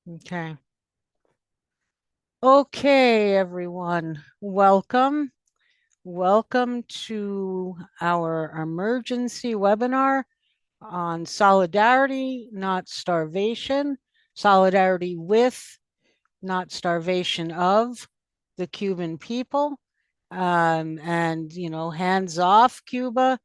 Okay. Okay, everyone. Welcome. Welcome to our emergency webinar on solidarity, not starvation, solidarity with, not starvation of the Cuban people. Hands off Cuba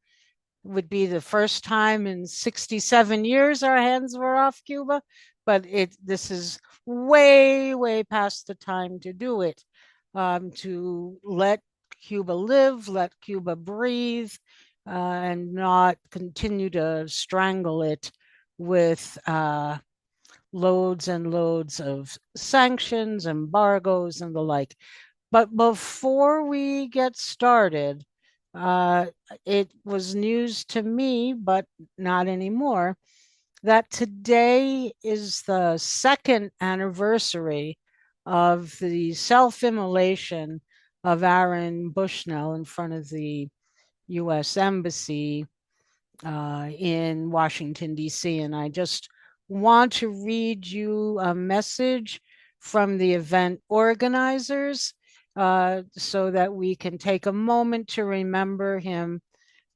would be the first time in 67 years our hands were off Cuba, but this is way past the time to do it. To let Cuba live, let Cuba breathe, and not continue to strangle it with loads and loads of sanctions, embargoes, and the like. But before we get started, uh, it was news to me, but not anymore, that today is the second anniversary of the self-immolation of Aaron Bushnell in front of the U.S. Embassy in Washington, D.C. And I just want to read you a message from the event organizers so that we can take a moment to remember him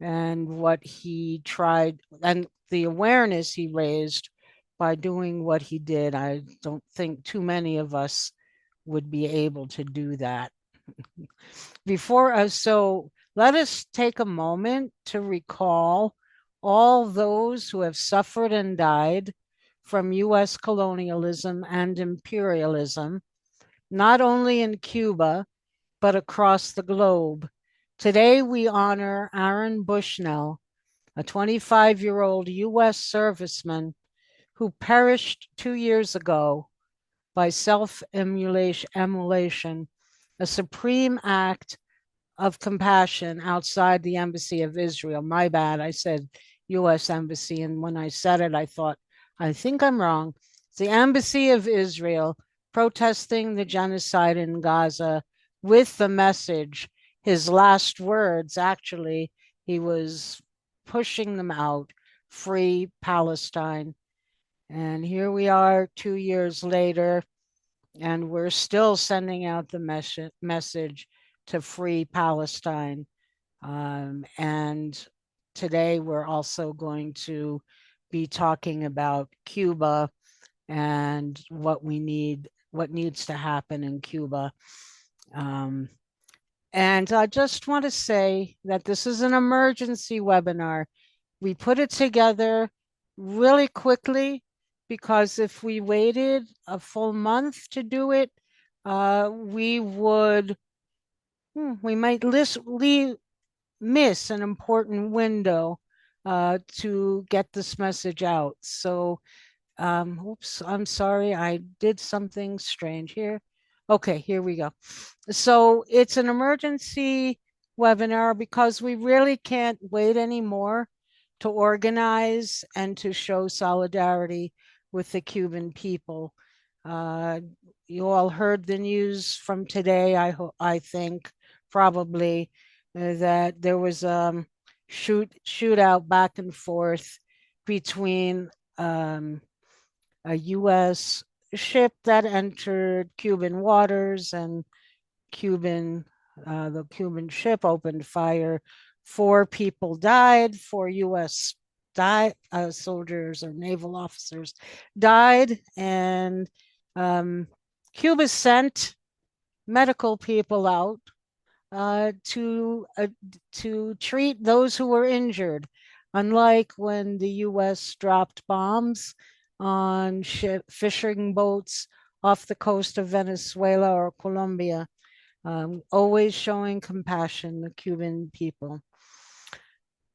and what he tried and the awareness he raised by doing what he did. I don't think too many of us would be able to do that. So let us take a moment to recall all those who have suffered and died from US colonialism and imperialism, not only in Cuba, but across the globe. Today, we honor Aaron Bushnell, a 25-year-old US serviceman who perished 2 years ago by self-immolation, a supreme act of compassion outside the Embassy of Israel. My bad, I said US Embassy. And when I said it, I thought, I think I'm wrong. It's the Embassy of Israel protesting the genocide in Gaza with the message. His last words, actually, he was pushing them out, free Palestine. And here we are 2 years later, and we're still sending out the message to free Palestine. And today we're also going to be talking about Cuba and what needs to happen in Cuba. Um, and I just want to say that this is an emergency webinar. We put it together really quickly because if we waited a full month to do it, we would, we might miss an important window to get this message out. So, oops, I'm sorry, I did something strange here. Okay, here we go. So it's an emergency webinar because we really can't wait anymore to organize and to show solidarity with the Cuban people. Uh, you all heard the news from today, I think, probably, that there was shootout back and forth between a U.S. ship that entered Cuban waters, and the Cuban ship opened fire. 4 people died. 4 U.S. Soldiers or naval officers died, and um, Cuba sent medical people out uh, to uh, to treat those who were injured. Unlike when the U.S. dropped bombs on fishing boats off the coast of Venezuela or Colombia, always showing compassion the Cuban people.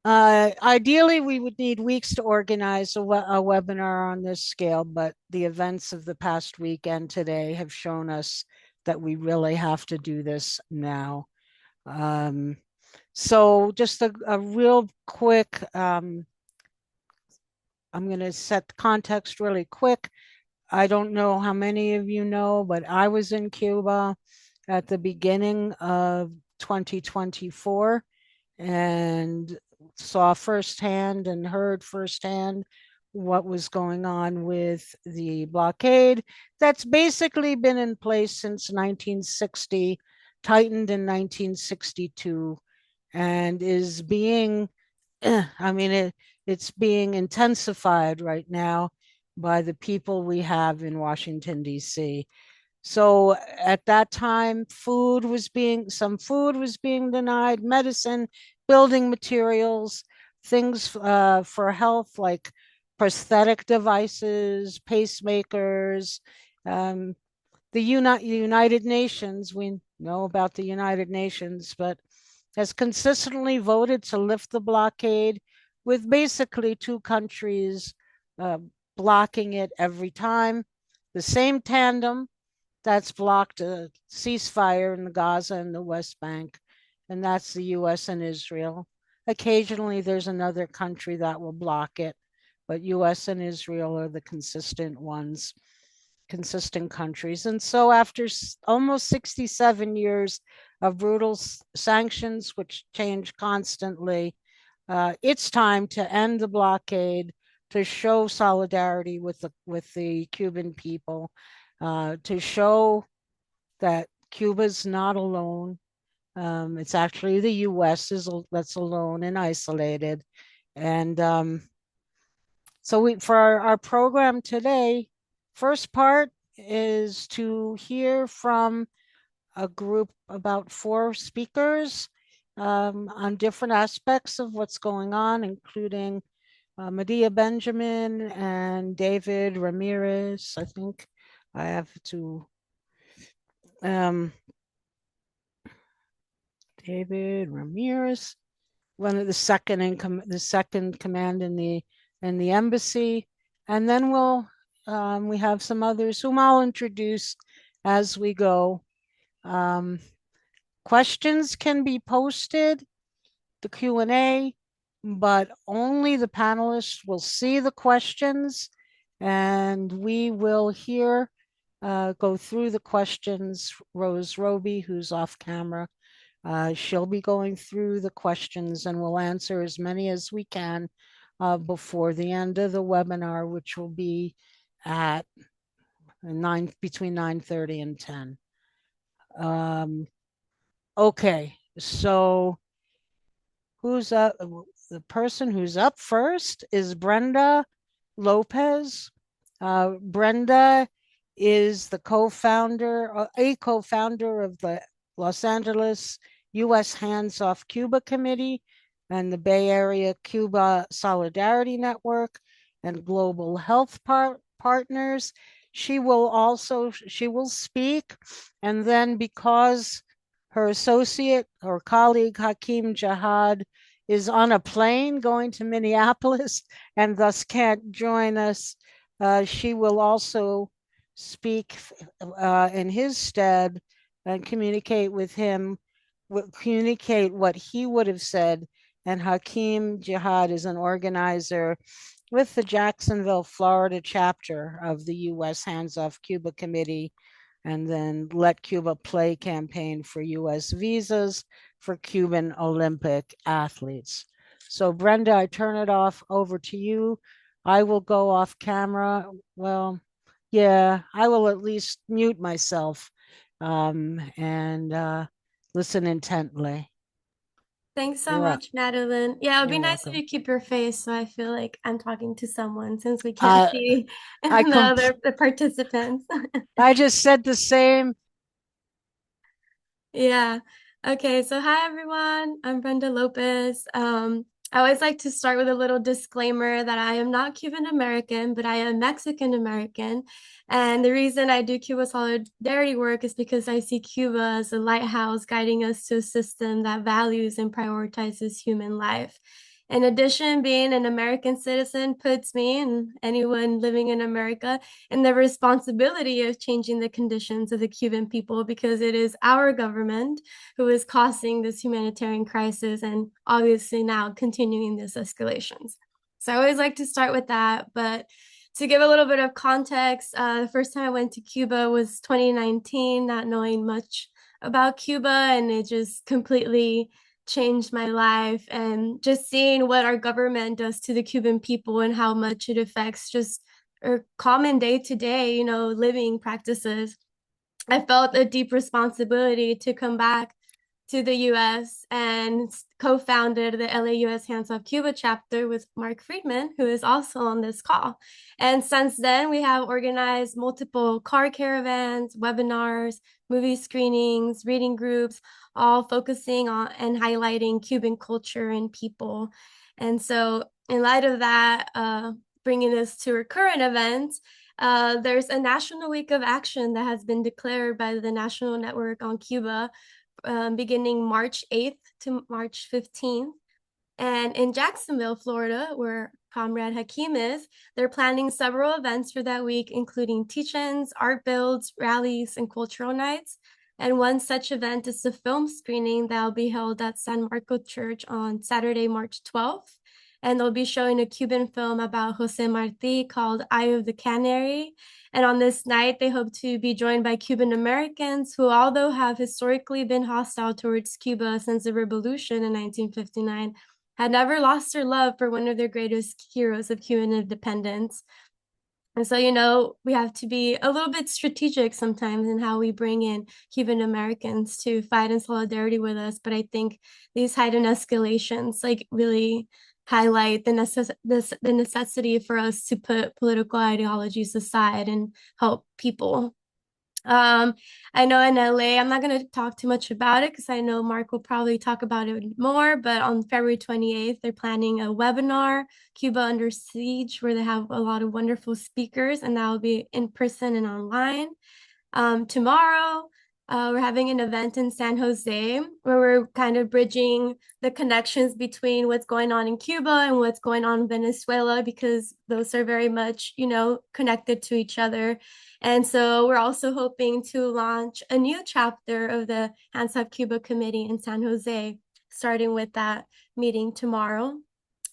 Ideally, we would need weeks to organize a webinar on this scale, but the events of the past week and today have shown us that we really have to do this now. So just a real quick, I'm going to set context really quick. I don't know how many of you know, but I was in Cuba at the beginning of 2024 and saw firsthand and heard firsthand what was going on with the blockade that's basically been in place since 1960, tightened in 1962, and is being, I mean, it's being intensified right now by the people we have in Washington, D.C. So at that time, some food was being denied, medicine, building materials, things for health like prosthetic devices, pacemakers, um, United Nations. We know about the United Nations, but has consistently voted to lift the blockade, with basically two countries uh, blocking it every time. The same tandem that's blocked a ceasefire in the Gaza and the West Bank, and that's the US and Israel. Occasionally, there's another country that will block it, but US and Israel are the consistent ones, consistent countries. And so, after almost 67 years of brutal sanctions, which change constantly, it's time to end the blockade, to show solidarity with the Cuban people, to show that Cuba's not alone. It's actually the U.S. That's alone and isolated. And so for our program today, first part is to hear from a group, about four speakers, on different aspects of what's going on, including Medea Benjamin and David Ramirez. I think I have to, um, David Ramirez, one of the second command in the embassy, and then we have some others whom I'll introduce as we go. Um, Questions can be posted, the Q&A, but only the panelists will see the questions, and we will go through the questions. Rose Roby, who's off camera, she'll be going through the questions, and we'll answer as many as we can before the end of the webinar, which will be at between 9:30 and 10. Okay, so who's up? The person who's up first is Brenda Lopez. Brenda is a co-founder of the Los Angeles U.S. Hands Off Cuba Committee and the Bay Area Cuba Solidarity Network and Global Health Partners. She will speak, and then because her associate or colleague Hakeem Jihad is on a plane going to Minneapolis and thus can't join us, she will also speak in his stead and communicate with him, communicate what he would have said. And Hakeem Jihad is an organizer with the Jacksonville, Florida chapter of the U.S. Hands Off Cuba Committee, and then Let Cuba Play campaign for U.S. visas for Cuban Olympic athletes. So Brenda, I turn it over to you. I will go off camera. Well, yeah, I will at least mute myself and listen intently. Thanks so You're up. much, Madeline. Yeah, it would be You're nice if welcome. you keep your face so I feel like I'm talking to someone since we can't see I the participants. I just said the same. Yeah. Okay, so hi everyone. I'm Brenda Lopez. I always like to start with a little disclaimer that I am not Cuban American, but I am Mexican American. And the reason I do Cuba solidarity work is because I see Cuba as a lighthouse guiding us to a system that values and prioritizes human life. In addition, being an American citizen puts me and anyone living in America in the responsibility of changing the conditions of the Cuban people, because it is our government who is causing this humanitarian crisis and obviously now continuing this escalations. So I always like to start with that. But to give a little bit of context, the first time I went to Cuba was 2019, not knowing much about Cuba, and it just completely changed my life, and just seeing what our government does to the Cuban people and how much it affects just our common day to day, living practices. I felt a deep responsibility to come back to the US and co-founded the LAUS Hands Off Cuba chapter with Mark Friedman, who is also on this call. And since then, we have organized multiple car caravans, webinars, movie screenings, reading groups, all focusing on and highlighting Cuban culture and people. And so, in light of that, bringing this to our current events, there's a National Week of Action that has been declared by the National Network on Cuba, beginning March 8th to March 15th. And in Jacksonville, Florida, where Comrade Hakeem is, they're planning several events for that week, including teach-ins, art builds, rallies, and cultural nights. And one such event is the film screening that will be held at San Marco Church on Saturday, March 12th. And they'll be showing a Cuban film about Jose Marti called Eye of the Canary. And on this night, they hope to be joined by Cuban Americans who, although have historically been hostile towards Cuba since the revolution in 1959, had never lost their love for one of their greatest heroes of Cuban independence. And so, we have to be a little bit strategic sometimes in how we bring in Cuban Americans to fight in solidarity with us. But I think these heightened escalations like really highlight the necessity for us to put political ideologies aside and help people. I know in LA, I'm not going to talk too much about it because I know Mark will probably talk about it more, but on February 28th, they're planning a webinar, Cuba Under Siege, where they have a lot of wonderful speakers, and that will be in person and online. Tomorrow, we're having an event in San Jose where we're kind of bridging the connections between what's going on in Cuba and what's going on in Venezuela, because those are very much, connected to each other. And so we're also hoping to launch a new chapter of the Hands Off Cuba Committee in San Jose, starting with that meeting tomorrow.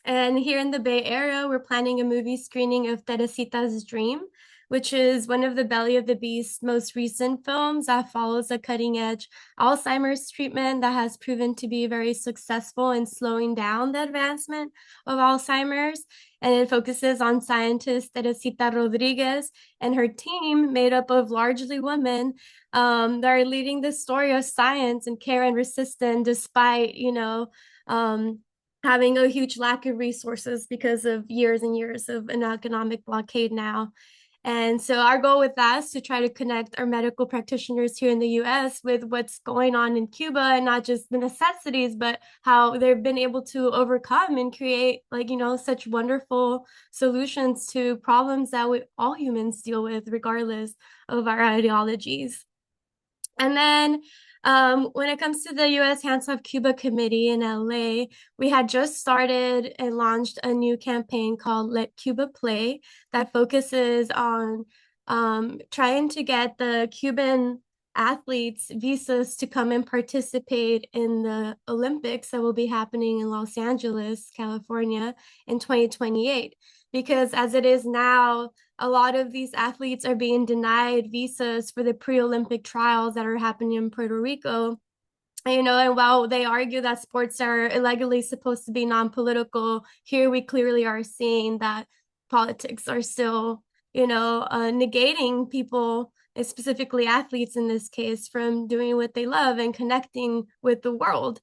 And here in the Bay Area, we're planning a movie screening of Teresita's Dream, which is one of the Belly of the Beast's most recent films that follows a cutting-edge Alzheimer's treatment that has proven to be very successful in slowing down the advancement of Alzheimer's. And it focuses on scientist Teresita Rodriguez and her team, made up of largely women, that are leading the story of science and care and resistance despite, having a huge lack of resources because of years and years of an economic blockade now. And so our goal with that is to try to connect our medical practitioners here in the US with what's going on in Cuba, and not just the necessities, but how they've been able to overcome and create such wonderful solutions to problems that all humans deal with regardless of our ideologies. And then when it comes to the U.S. Hands Off Cuba Committee in LA, we had just started and launched a new campaign called Let Cuba Play that focuses on trying to get the Cuban athletes visas to come and participate in the Olympics that will be happening in Los Angeles, California in 2028. Because as it is now, a lot of these athletes are being denied visas for the pre-Olympic trials that are happening in Puerto Rico. And while they argue that sports are illegally supposed to be non-political, here we clearly are seeing that politics are still, negating people, specifically athletes in this case, from doing what they love and connecting with the world.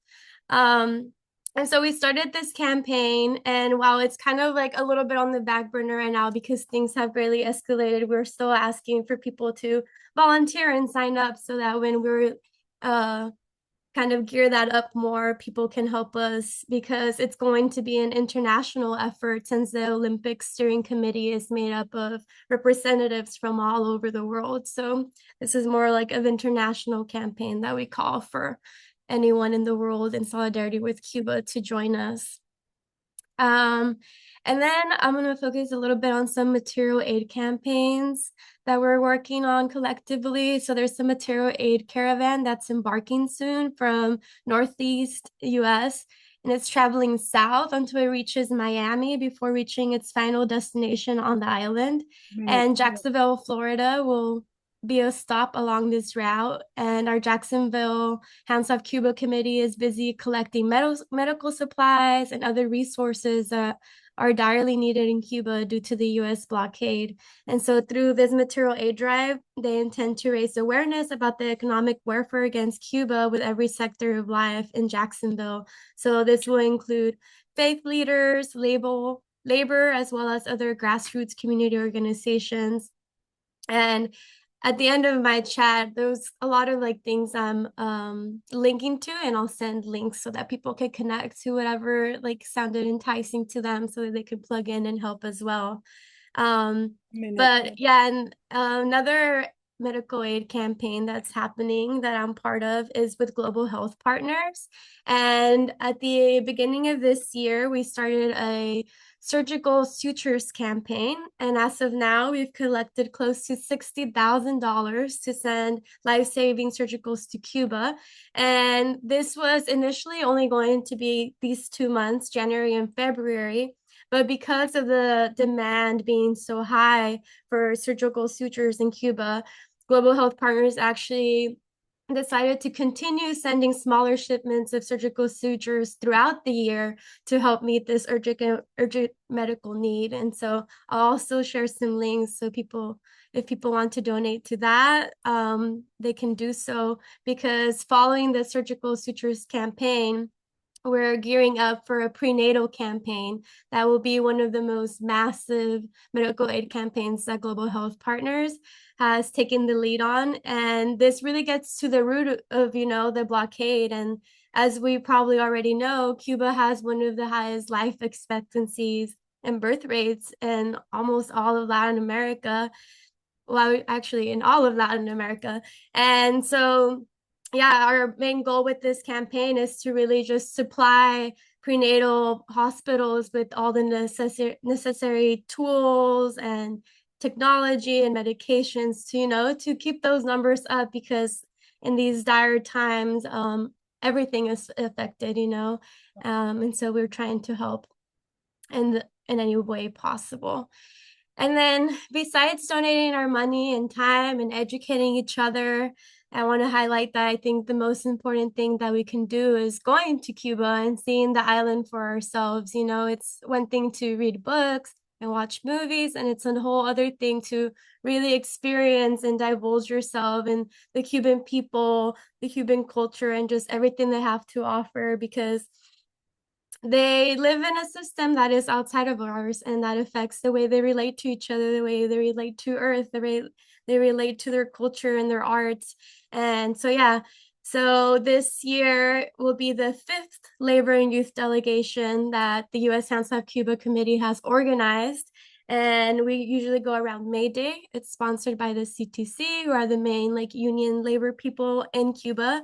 And so we started this campaign, and while it's kind of like a little bit on the back burner right now because things have really escalated, we're still asking for people to volunteer and sign up so that when we're kind of gear that up more, people can help us, because it's going to be an international effort since the Olympic Steering Committee is made up of representatives from all over the world. So this is more like an international campaign that we call for anyone in the world in solidarity with Cuba to join us. And then I'm going to focus a little bit on some material aid campaigns that we're working on collectively. So there's some material aid caravan that's embarking soon from Northeast US, and it's traveling south until it reaches Miami before reaching its final destination on the island. Right. And Jacksonville, Florida will be a stop along this route. And our Jacksonville Hands Off Cuba committee is busy collecting medical supplies and other resources that are direly needed in Cuba due to the US blockade. And so through this material aid drive, they intend to raise awareness about the economic warfare against Cuba with every sector of life in Jacksonville. So this will include faith leaders, labor, as well as other grassroots community organizations. And at the end of my chat, there's a lot of like things I'm linking to, and I'll send links so that people can connect to whatever like sounded enticing to them so that they can plug in and help as well. But yeah, and another medical aid campaign that's happening that I'm part of is with Global Health Partners. And at the beginning of this year, we started a surgical sutures campaign. And as of now, we've collected close to $60,000 to send life-saving surgicals to Cuba. And this was initially only going to be these 2 months, January and February. But because of the demand being so high for surgical sutures in Cuba, Global Health Partners actually decided to continue sending smaller shipments of surgical sutures throughout the year to help meet this urgent medical need. And so I'll also share some links so if people want to donate to that, they can do so, because following the surgical sutures campaign, we're gearing up for a prenatal campaign that will be one of the most massive medical aid campaigns that Global Health Partners has taken the lead on. And this really gets to the root of, the blockade. And as we probably already know, Cuba has one of the highest life expectancies and birth rates in almost all of Latin America. Well, actually in all of Latin America. And so yeah, our main goal with this campaign is to really just supply prenatal hospitals with all the necessary tools and technology and medications to, to keep those numbers up, because in these dire times, everything is affected. And so we're trying to help in any way possible. And then besides donating our money and time and educating each other, I want to highlight that I think the most important thing that we can do is going to Cuba and seeing the island for ourselves. It's one thing to read books and watch movies, and it's a whole other thing to really experience and divulge yourself in the Cuban people, the Cuban culture, and just everything they have to offer, because they live in a system that is outside of ours, and that affects the way they relate to each other, the way they relate to earth, they relate to their culture and their arts. And so yeah, so this year will be the 5th labor and youth delegation that the U.S. Hands Off Cuba committee has organized. And we usually go around May Day. It's sponsored by the CTC, who are the main like union labor people in Cuba.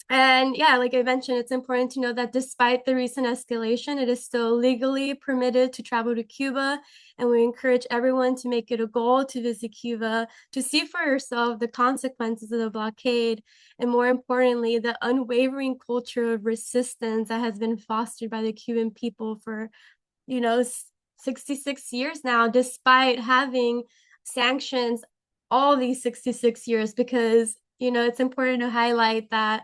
And yeah, like I mentioned, it's important to know that despite the recent escalation, it is still legally permitted to travel to Cuba. And we encourage everyone to make it a goal to visit Cuba, to see for yourself the consequences of the blockade, and more importantly, the unwavering culture of resistance that has been fostered by the Cuban people for, you know, 66 years now, despite having sanctions all these 66 years, because, it's important to highlight that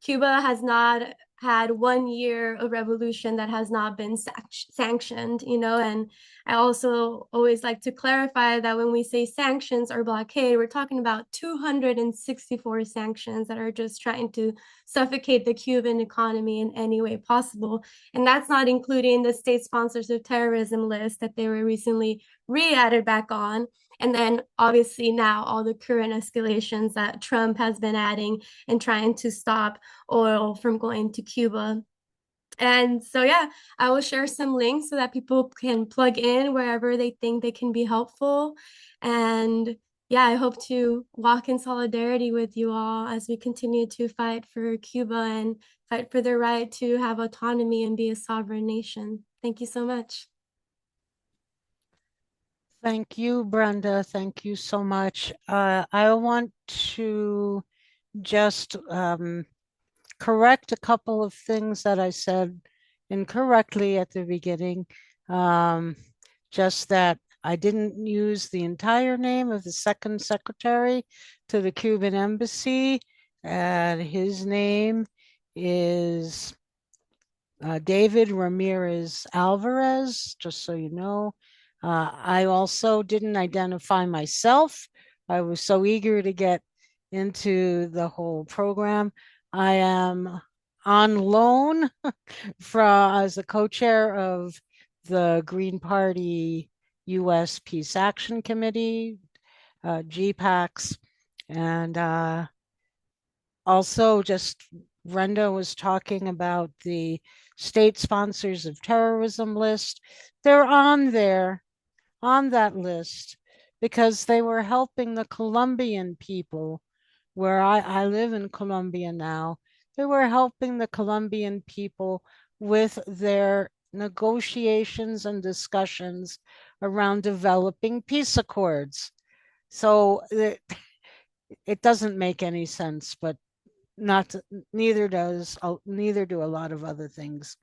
Cuba has not had 1 year of revolution that has not been sanctioned, and I also always like to clarify that when we say sanctions or blockade, we're talking about 264 sanctions that are just trying to suffocate the Cuban economy in any way possible. And that's not including the state sponsors of terrorism list that they were recently re-added back on. And then obviously now all the current escalations that Trump has been adding and trying to stop oil from going to Cuba. And so, yeah, I will share some links so that people can plug in wherever they think they can be helpful. And yeah, I hope to walk in solidarity with you all as we continue to fight for Cuba and fight for their right to have autonomy and be a sovereign nation. Thank you so much. Thank you, Brenda. Thank you so much. I want to just correct a couple of things that I said incorrectly at the beginning. Just that I didn't use the entire name of the second secretary to the Cuban embassy, and his name is David Ramirez Alvarez, just so you know. I also didn't identify myself. I was so eager to get into the whole program. I am on loan as a co-chair of the Green Party U.S. Peace Action Committee, GPACs, and also just Brenda was talking about the state sponsors of terrorism list. They're on there, on that list, because they were helping the Colombian people where I live in Colombia now. They were helping the Colombian people with their negotiations and discussions around developing peace accords. So it doesn't make any sense, but not neither do a lot of other things.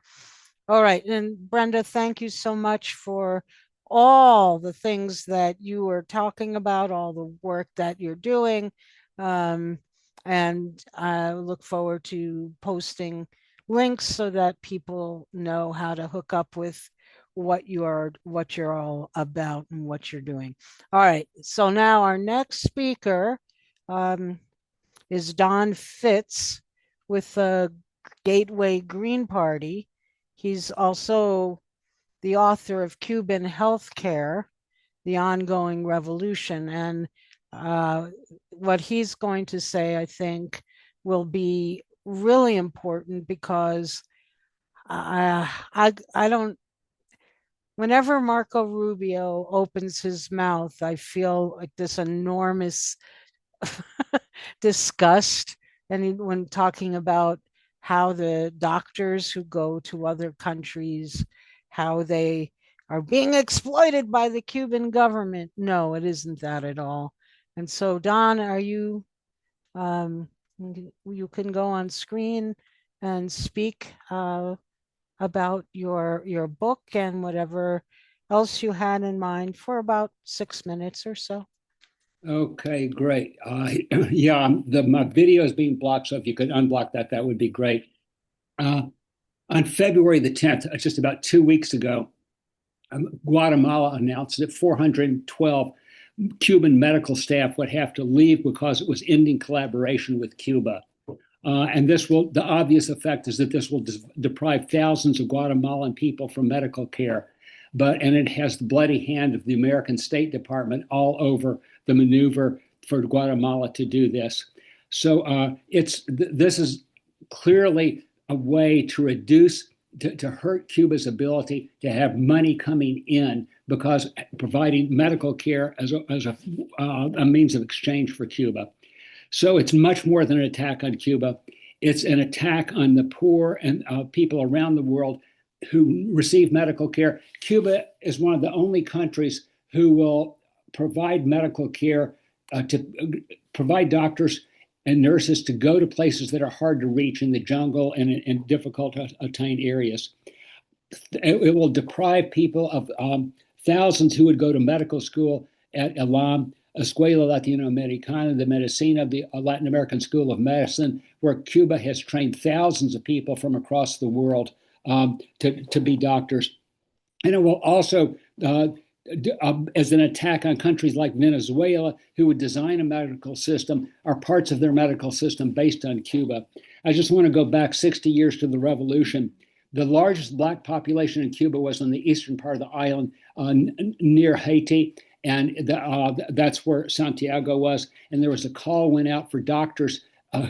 All right, and Brenda, thank you so much for all the things that you were talking about, all the work that you're doing. Um, and I look forward to posting links so that people know how to hook up with what you're all about and what you're doing. All right, so now our next speaker um, is Don Fitz with the Gateway Green Party. He's also the author of Cuban Healthcare, The Ongoing Revolution. And what he's going to say, I think, will be really important because I don't, whenever Marco Rubio opens his mouth, I feel like this enormous discussed and when talking about how the doctors who go to other countries, how they are being exploited by the Cuban government. No, it isn't that at all. And so, Don, are you, um, you can go on screen and speak about your book and whatever else you had in mind for about 6 minutes or so. Okay, great. Yeah, my video is being blocked, so if you could unblock that, that would be great. Uh, on February the 10th, just about 2 weeks ago, Guatemala announced that 412 Cuban medical staff would have to leave because it was ending collaboration with Cuba. And the obvious effect is that this will deprive thousands of Guatemalan people from medical care. And it has the bloody hand of the American State Department all over the maneuver for Guatemala to do this. So this is clearly a way to reduce, to hurt Cuba's ability to have money coming in because providing medical care as a means of exchange for Cuba. So it's much more than an attack on Cuba. It's an attack on the poor and people around the world who receive medical care. Cuba is one of the only countries who will provide medical care to provide doctors and nurses to go to places that are hard to reach in the jungle and in difficult to attain areas. It will deprive people of thousands who would go to medical school at ELAM, Escuela Latinoamericana de Medicina, the Latin American School of Medicine, where Cuba has trained thousands of people from across the world to be doctors. And it will also, as an attack on countries like Venezuela, who would design a medical system, or parts of their medical system based on Cuba. I just want to go back 60 years to the revolution. The largest Black population in Cuba was on the eastern part of the island near Haiti. And that's where Santiago was. And there was a call went out for doctors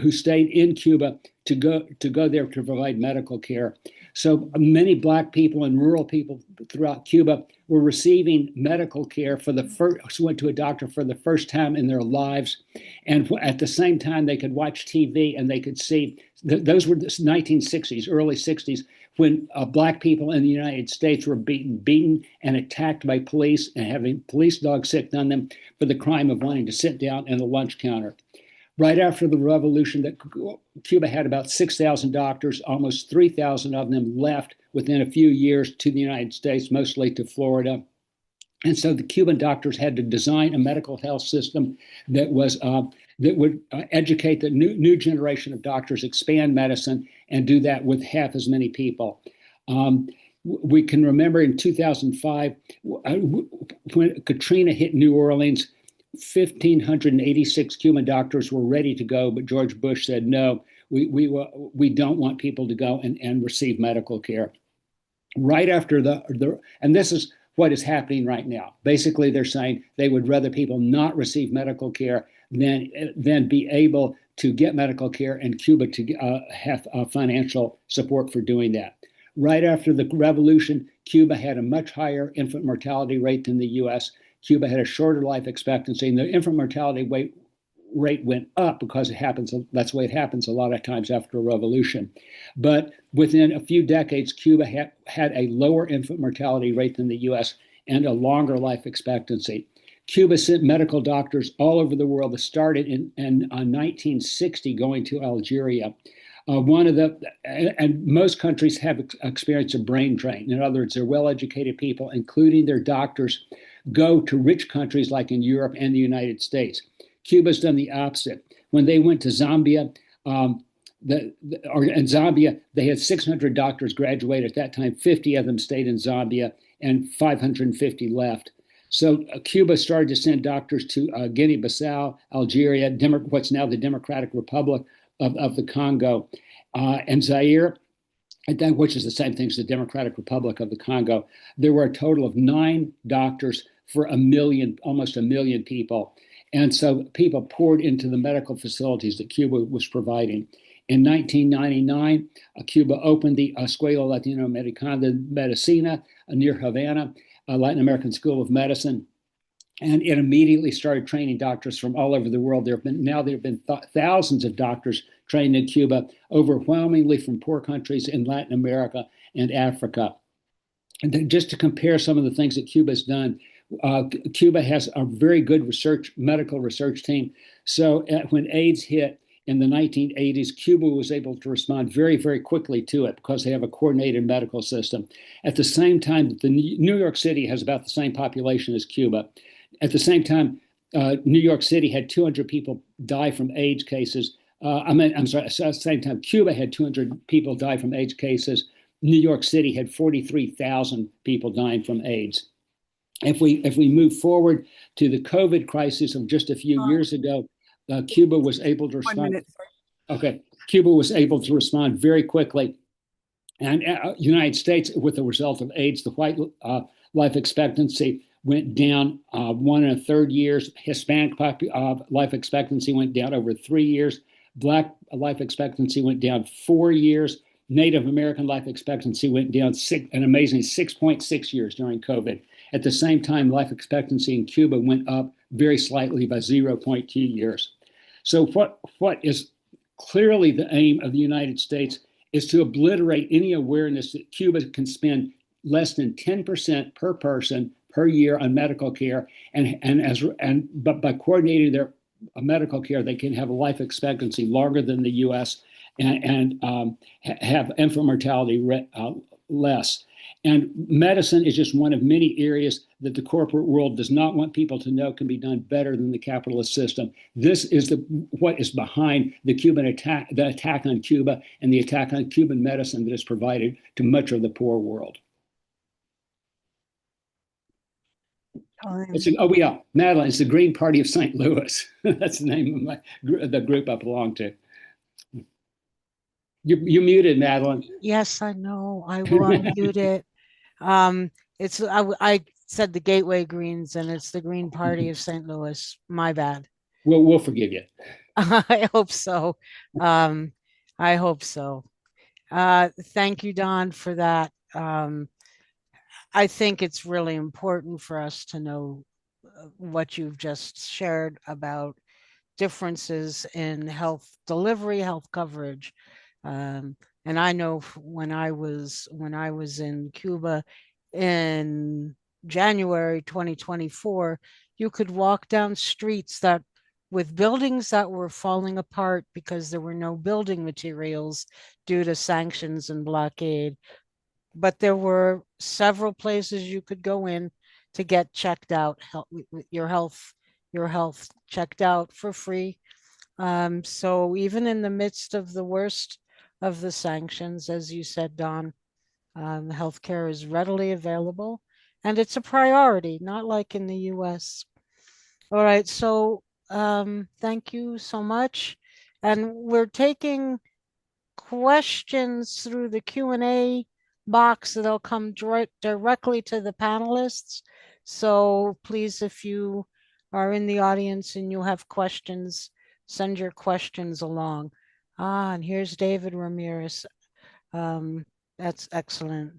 who stayed in Cuba to go there to provide medical care. So many Black people and rural people throughout Cuba were receiving medical care went to a doctor for the first time in their lives. And at the same time, they could watch TV and they could see, those were the 1960s, early 60s, when Black people in the United States were beaten and attacked by police and having police dogs sicked on them for the crime of wanting to sit down at the lunch counter. Right after the revolution, Cuba had about 6,000 doctors, almost 3,000 of them left within a few years to the United States, mostly to Florida. And so the Cuban doctors had to design a medical health system that was that would educate the new generation of doctors, expand medicine, and do that with half as many people. We can remember in 2005 when Katrina hit New Orleans, 1,586 Cuban doctors were ready to go, but George Bush said no. We don't want people to go and receive medical care. Right after and this is what is happening right now. Basically, they're saying they would rather people not receive medical care than be able to get medical care, and Cuba to have financial support for doing that. Right after the revolution, Cuba had a much higher infant mortality rate than the U.S. Cuba had a shorter life expectancy, and the infant mortality rate went up because it happens. That's the way it happens a lot of times after a revolution. But within a few decades, Cuba had a lower infant mortality rate than the U.S. and a longer life expectancy. Cuba sent medical doctors all over the world. That started in 1960 going to Algeria. And most countries have experienced a brain drain. In other words, they're well-educated people, including their doctors, go to rich countries like in Europe and the United States. Cuba's done the opposite. When they went to Zambia, in Zambia, they had 600 doctors graduate at that time. 50 of them stayed in Zambia, and 550 left. So Cuba started to send doctors to Guinea-Bissau, Algeria, what's now the Democratic Republic of the Congo, and Zaire, which is the same thing as the Democratic Republic of the Congo. There were a total of 9 doctors for almost a million people. And so people poured into the medical facilities that Cuba was providing. In 1999, Cuba opened the Escuela Latinoamericana de Medicina near Havana, a Latin American School of Medicine. And it immediately started training doctors from all over the world. There have been thousands of doctors trained in Cuba, overwhelmingly from poor countries in Latin America and Africa. And just to compare some of the things that Cuba's done, Cuba has a very good medical research team. So when AIDS hit in the 1980s, Cuba was able to respond very, very quickly to it because they have a coordinated medical system. At the same time, New York City has about the same population as Cuba. At the same time, New York City had 200 people die from AIDS cases. At the same time, Cuba had 200 people die from AIDS cases. New York City had 43,000 people dying from AIDS. If we move forward to the COVID crisis of just a few years ago, Cuba was able to respond. 1 minute. Okay, Cuba was able to respond very quickly, and United States, with the result of AIDS, the white life expectancy went down 1 1/3 years. Hispanic life expectancy went down over 3 years. Black life expectancy went down 4 years. Native American life expectancy went down an amazing 6.6 years during COVID. At the same time, life expectancy in Cuba went up very slightly by 0.2 years. So what is clearly the aim of the United States is to obliterate any awareness that Cuba can spend less than 10% per person per year on medical care, but by coordinating their medical care, they can have a life expectancy longer than the U.S. and have infant mortality less. And medicine is just one of many areas that the corporate world does not want people to know can be done better than the capitalist system. This is what is behind the attack on Cuba and the attack on Cuban medicine that is provided to much of the poor world. Madeline, it's the Green Party of St. Louis. That's the name of the group I belong to. You muted, Madeline. Yes, I know. I will unmute it. I said the Gateway Greens, and it's the Green Party of St. Louis. My bad. We'll forgive you. I hope so. I hope so. Thank you, Don, for that. I think it's really important for us to know what you've just shared about differences in health delivery, health coverage. And I know when I was in Cuba in January 2024, you could walk down streets with buildings that were falling apart because there were no building materials due to sanctions and blockade. But there were several places you could go in to get checked out, your health checked out for free. So even in the midst of the worst of the sanctions, as you said, Don, healthcare is readily available and it's a priority, not like in the US. All right, so thank you so much. And we're taking questions through the Q&A box that'll come directly to the panelists. So please, if you are in the audience and you have questions, send your questions along. And here's David Ramirez. That's excellent.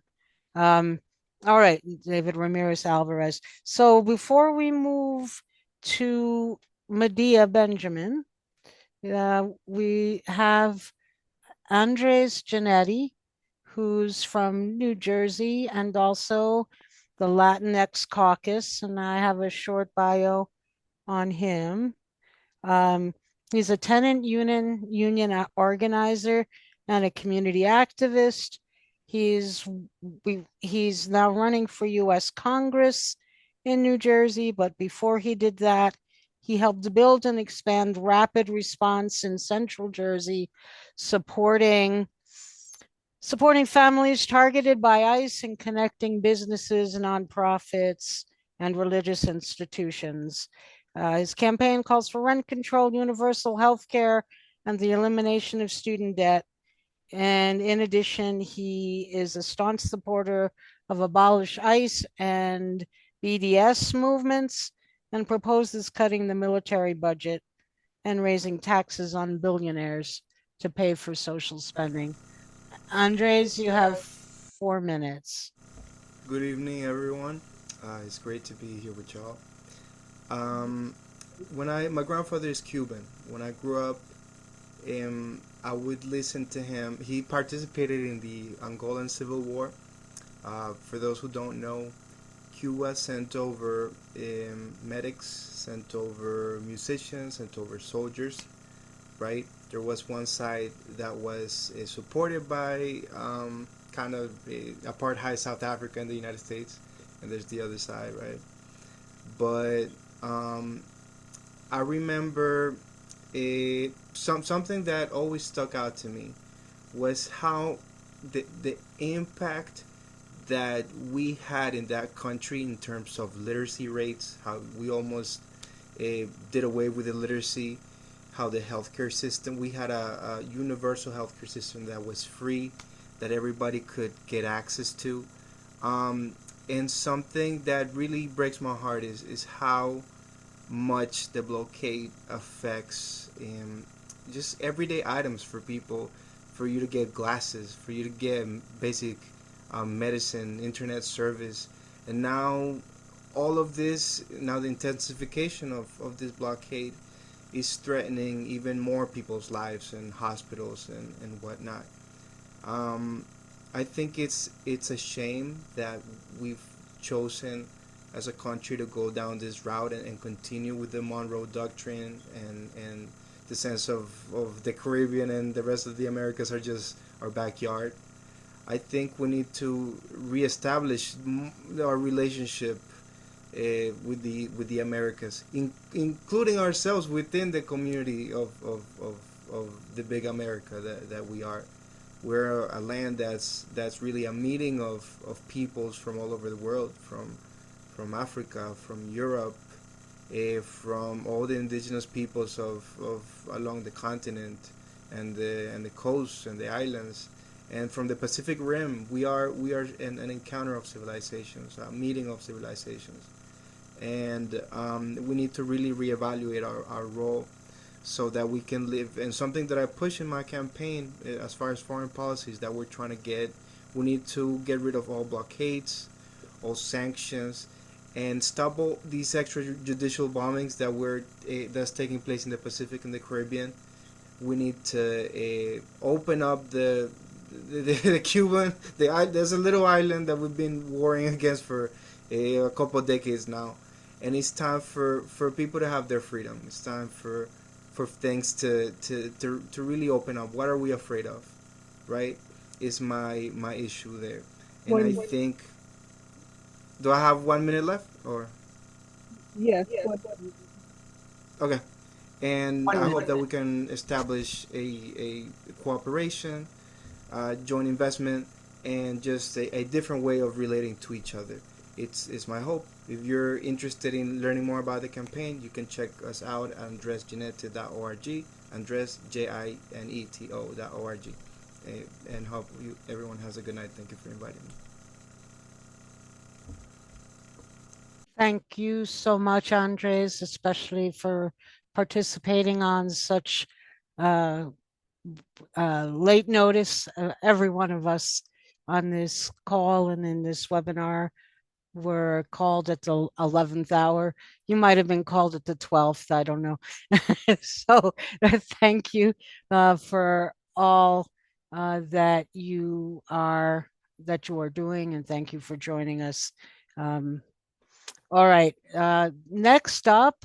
Um, all right, David Ramirez Alvarez. So before we move to Medea Benjamin, we have Andres Janetti, who's from New Jersey and also the Latinx caucus, and I have a short bio on him. He's a tenant union organizer and a community activist. He's now running for U.S. Congress in New Jersey, but before he did that, he helped build and expand rapid response in Central Jersey, supporting families targeted by ICE and connecting businesses, nonprofits, and religious institutions. His campaign calls for rent control, universal health care, and the elimination of student debt. And in addition, he is a staunch supporter of abolish ICE and BDS movements and proposes cutting the military budget and raising taxes on billionaires to pay for social spending. Andres, you have 4 minutes. Good evening, everyone. It's great to be here with y'all. My grandfather is Cuban. When I grew up, I would listen to him. He participated in the Angolan Civil War. For those who don't know, Cuba sent over medics, sent over musicians, sent over soldiers, right? There was one side that was supported by kind of apartheid South Africa and the United States, and there's the other side, right? But I remember something that always stuck out to me was how the impact that we had in that country in terms of literacy rates, how we almost did away with illiteracy, how the healthcare system, we had a universal healthcare system that was free, that everybody could get access to. And something that really breaks my heart is how much the blockade affects just everyday items for people, for you to get glasses, for you to get basic medicine, internet service. And now all of this, now the intensification of this blockade is threatening even more people's lives and hospitals and whatnot. I think it's a shame that we've chosen as a country to go down this route and continue with the Monroe Doctrine and the sense of the Caribbean and the rest of the Americas are just our backyard. I think we need to reestablish our relationship with the Americas, including ourselves within the community of the big America that we are. We're a land that's really a meeting of peoples from all over the world, from Africa, from Europe, from all the indigenous peoples of along the continent and the coasts and the islands, and from the Pacific Rim. We are an encounter of civilizations, a meeting of civilizations, and we need to really reevaluate our role so that we can live. And something that I push in my campaign as far as foreign policies that we're trying to get, we need to get rid of all blockades, all sanctions, and stop all these extrajudicial bombings that's taking place in the Pacific and the Caribbean. We need to open up the Cuban. There's a little island that we've been warring against for a couple of decades now, and it's time for people to have their freedom. It's time for things to really open up. What are we afraid of, right? Is my issue there, and I think. Do I have 1 minute left? or Yes. okay. And One I hope minute. that we can establish a cooperation, joint investment, and just a different way of relating to each other. It's my hope. If you're interested in learning more about the campaign, you can check us out at andresgeneto.org, Andres, JINETO.org. And hope everyone has a good night. Thank you for inviting me. Thank you so much, Andres, especially for participating on such uh, late notice. Every one of us on this call and in this webinar were called at the 11th hour. You might have been called at the 12th, I don't know. So thank you for all that you are doing, and thank you for joining us. All right, next up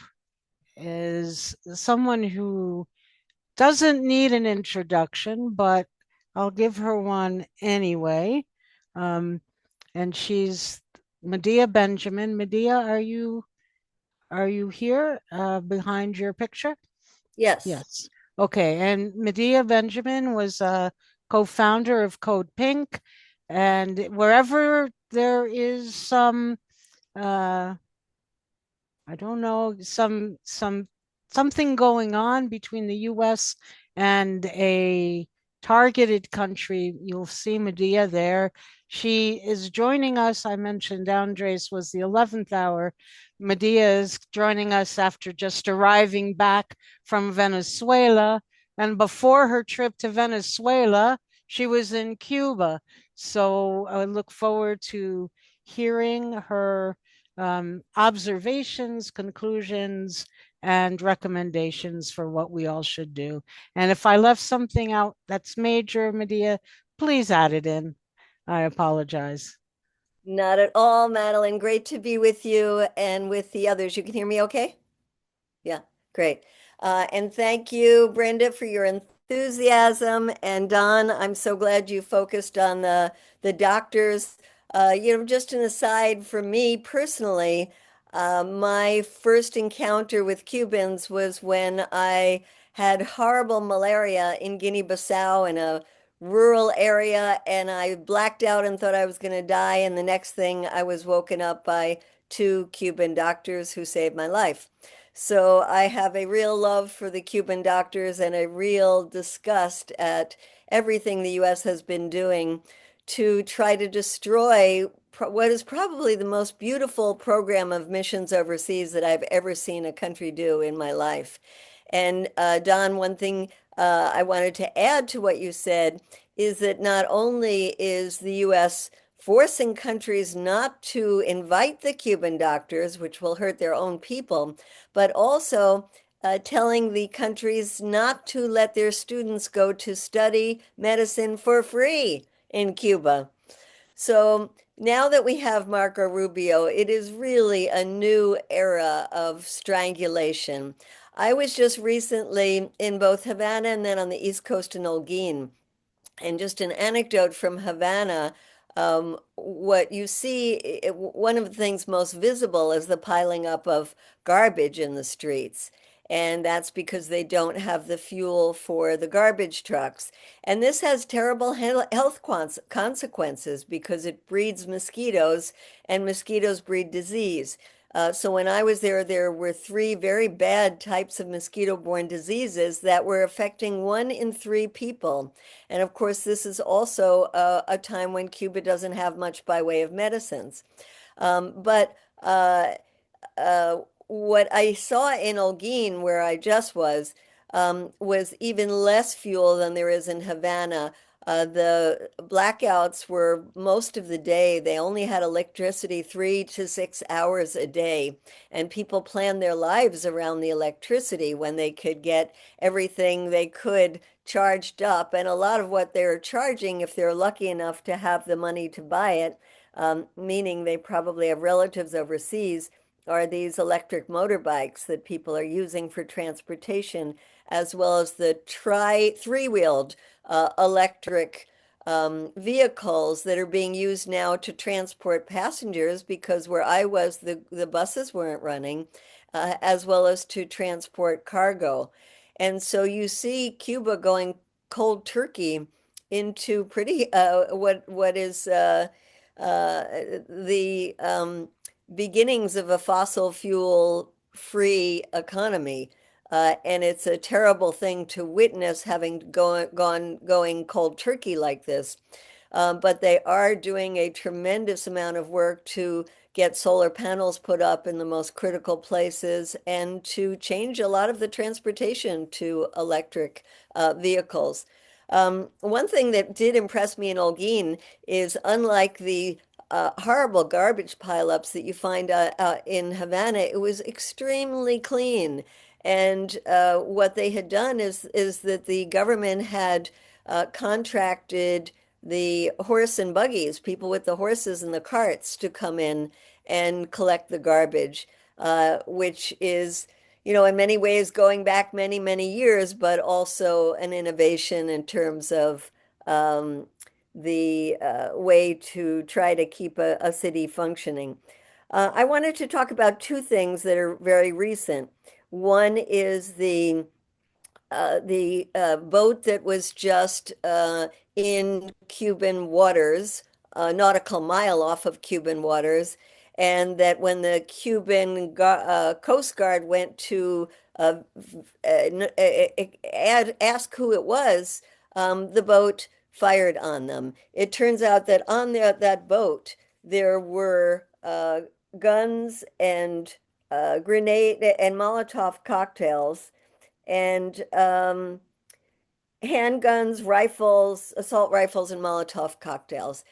is someone who doesn't need an introduction, but I'll give her one anyway. And she's Medea Benjamin. Medea, are you here behind your picture? Yes. Yes. Okay. And Medea Benjamin was a co-founder of Code Pink. And wherever there is some I don't know, something going on between the US and a targeted country, you'll see Medea there. She is joining us. I mentioned Andres was the 11th hour. Medea is joining us after just arriving back from Venezuela. And before her trip to Venezuela, she was in Cuba. So I look forward to hearing her observations, conclusions, and recommendations for what we all should do. And if I left something out that's major, Medea, please add it in. I apologize. Not at all, Madeline. Great to be with you and with the others. You can hear me okay? Yeah, great. And thank you, Brenda, for your enthusiasm. And Don, I'm so glad you focused on the doctors. Just an aside for me personally, my first encounter with Cubans was when I had horrible malaria in Guinea-Bissau in a rural area, and I blacked out and thought I was going to die. And the next thing, I was woken up by two Cuban doctors who saved my life. So I have a real love for the Cuban doctors and a real disgust at everything the US has been doing to try to destroy what is probably the most beautiful program of missions overseas that I've ever seen a country do in my life. And Don, one thing I wanted to add to what you said is that not only is the US forcing countries not to invite the Cuban doctors, which will hurt their own people, but also telling the countries not to let their students go to study medicine for free in Cuba. So now that we have Marco Rubio, it is really a new era of strangulation. I was just recently in both Havana and then on the East Coast in Holguin. And just an anecdote from Havana, what you see, one of the things most visible is the piling up of garbage in the streets. And that's because they don't have the fuel for the garbage trucks. And this has terrible health consequences because it breeds mosquitoes, and mosquitoes breed disease. So when I was there, there were three very bad types of mosquito-borne diseases that were affecting 1 in 3 people. And of course, this is also a time when Cuba doesn't have much by way of medicines. But what I saw in Holguin, where I just was even less fuel than there is in Havana. The blackouts were most of the day. They only had electricity 3 to 6 hours a day, and people planned their lives around the electricity when they could get everything they could charged up. And a lot of what they're charging, if they're lucky enough to have the money to buy it, meaning they probably have relatives overseas, are these electric motorbikes that people are using for transportation, as well as the three-wheeled electric vehicles that are being used now to transport passengers, because where I was, the buses weren't running, as well as to transport cargo. And so you see Cuba going cold turkey into pretty what is the beginnings of a fossil fuel free economy. And it's a terrible thing to witness, having going cold turkey like this. But they are doing a tremendous amount of work to get solar panels put up in the most critical places and to change a lot of the transportation to electric vehicles. One thing that did impress me in Holguin is, unlike the horrible garbage pileups that you find in Havana, it was extremely clean. And what they had done is that the government had contracted the horse and buggies, people with the horses and the carts, to come in and collect the garbage, which is, in many ways going back many, many years, but also an innovation in terms of the way to try to keep a city functioning. I wanted to talk about two things that are very recent. One is the boat that was just in Cuban waters, a nautical mile off of Cuban waters, and that when the Cuban Coast Guard went to ask who it was, the boat fired on them. It turns out that on that boat there were guns and grenade and Molotov cocktails and handguns, rifles, assault rifles, and Molotov cocktails.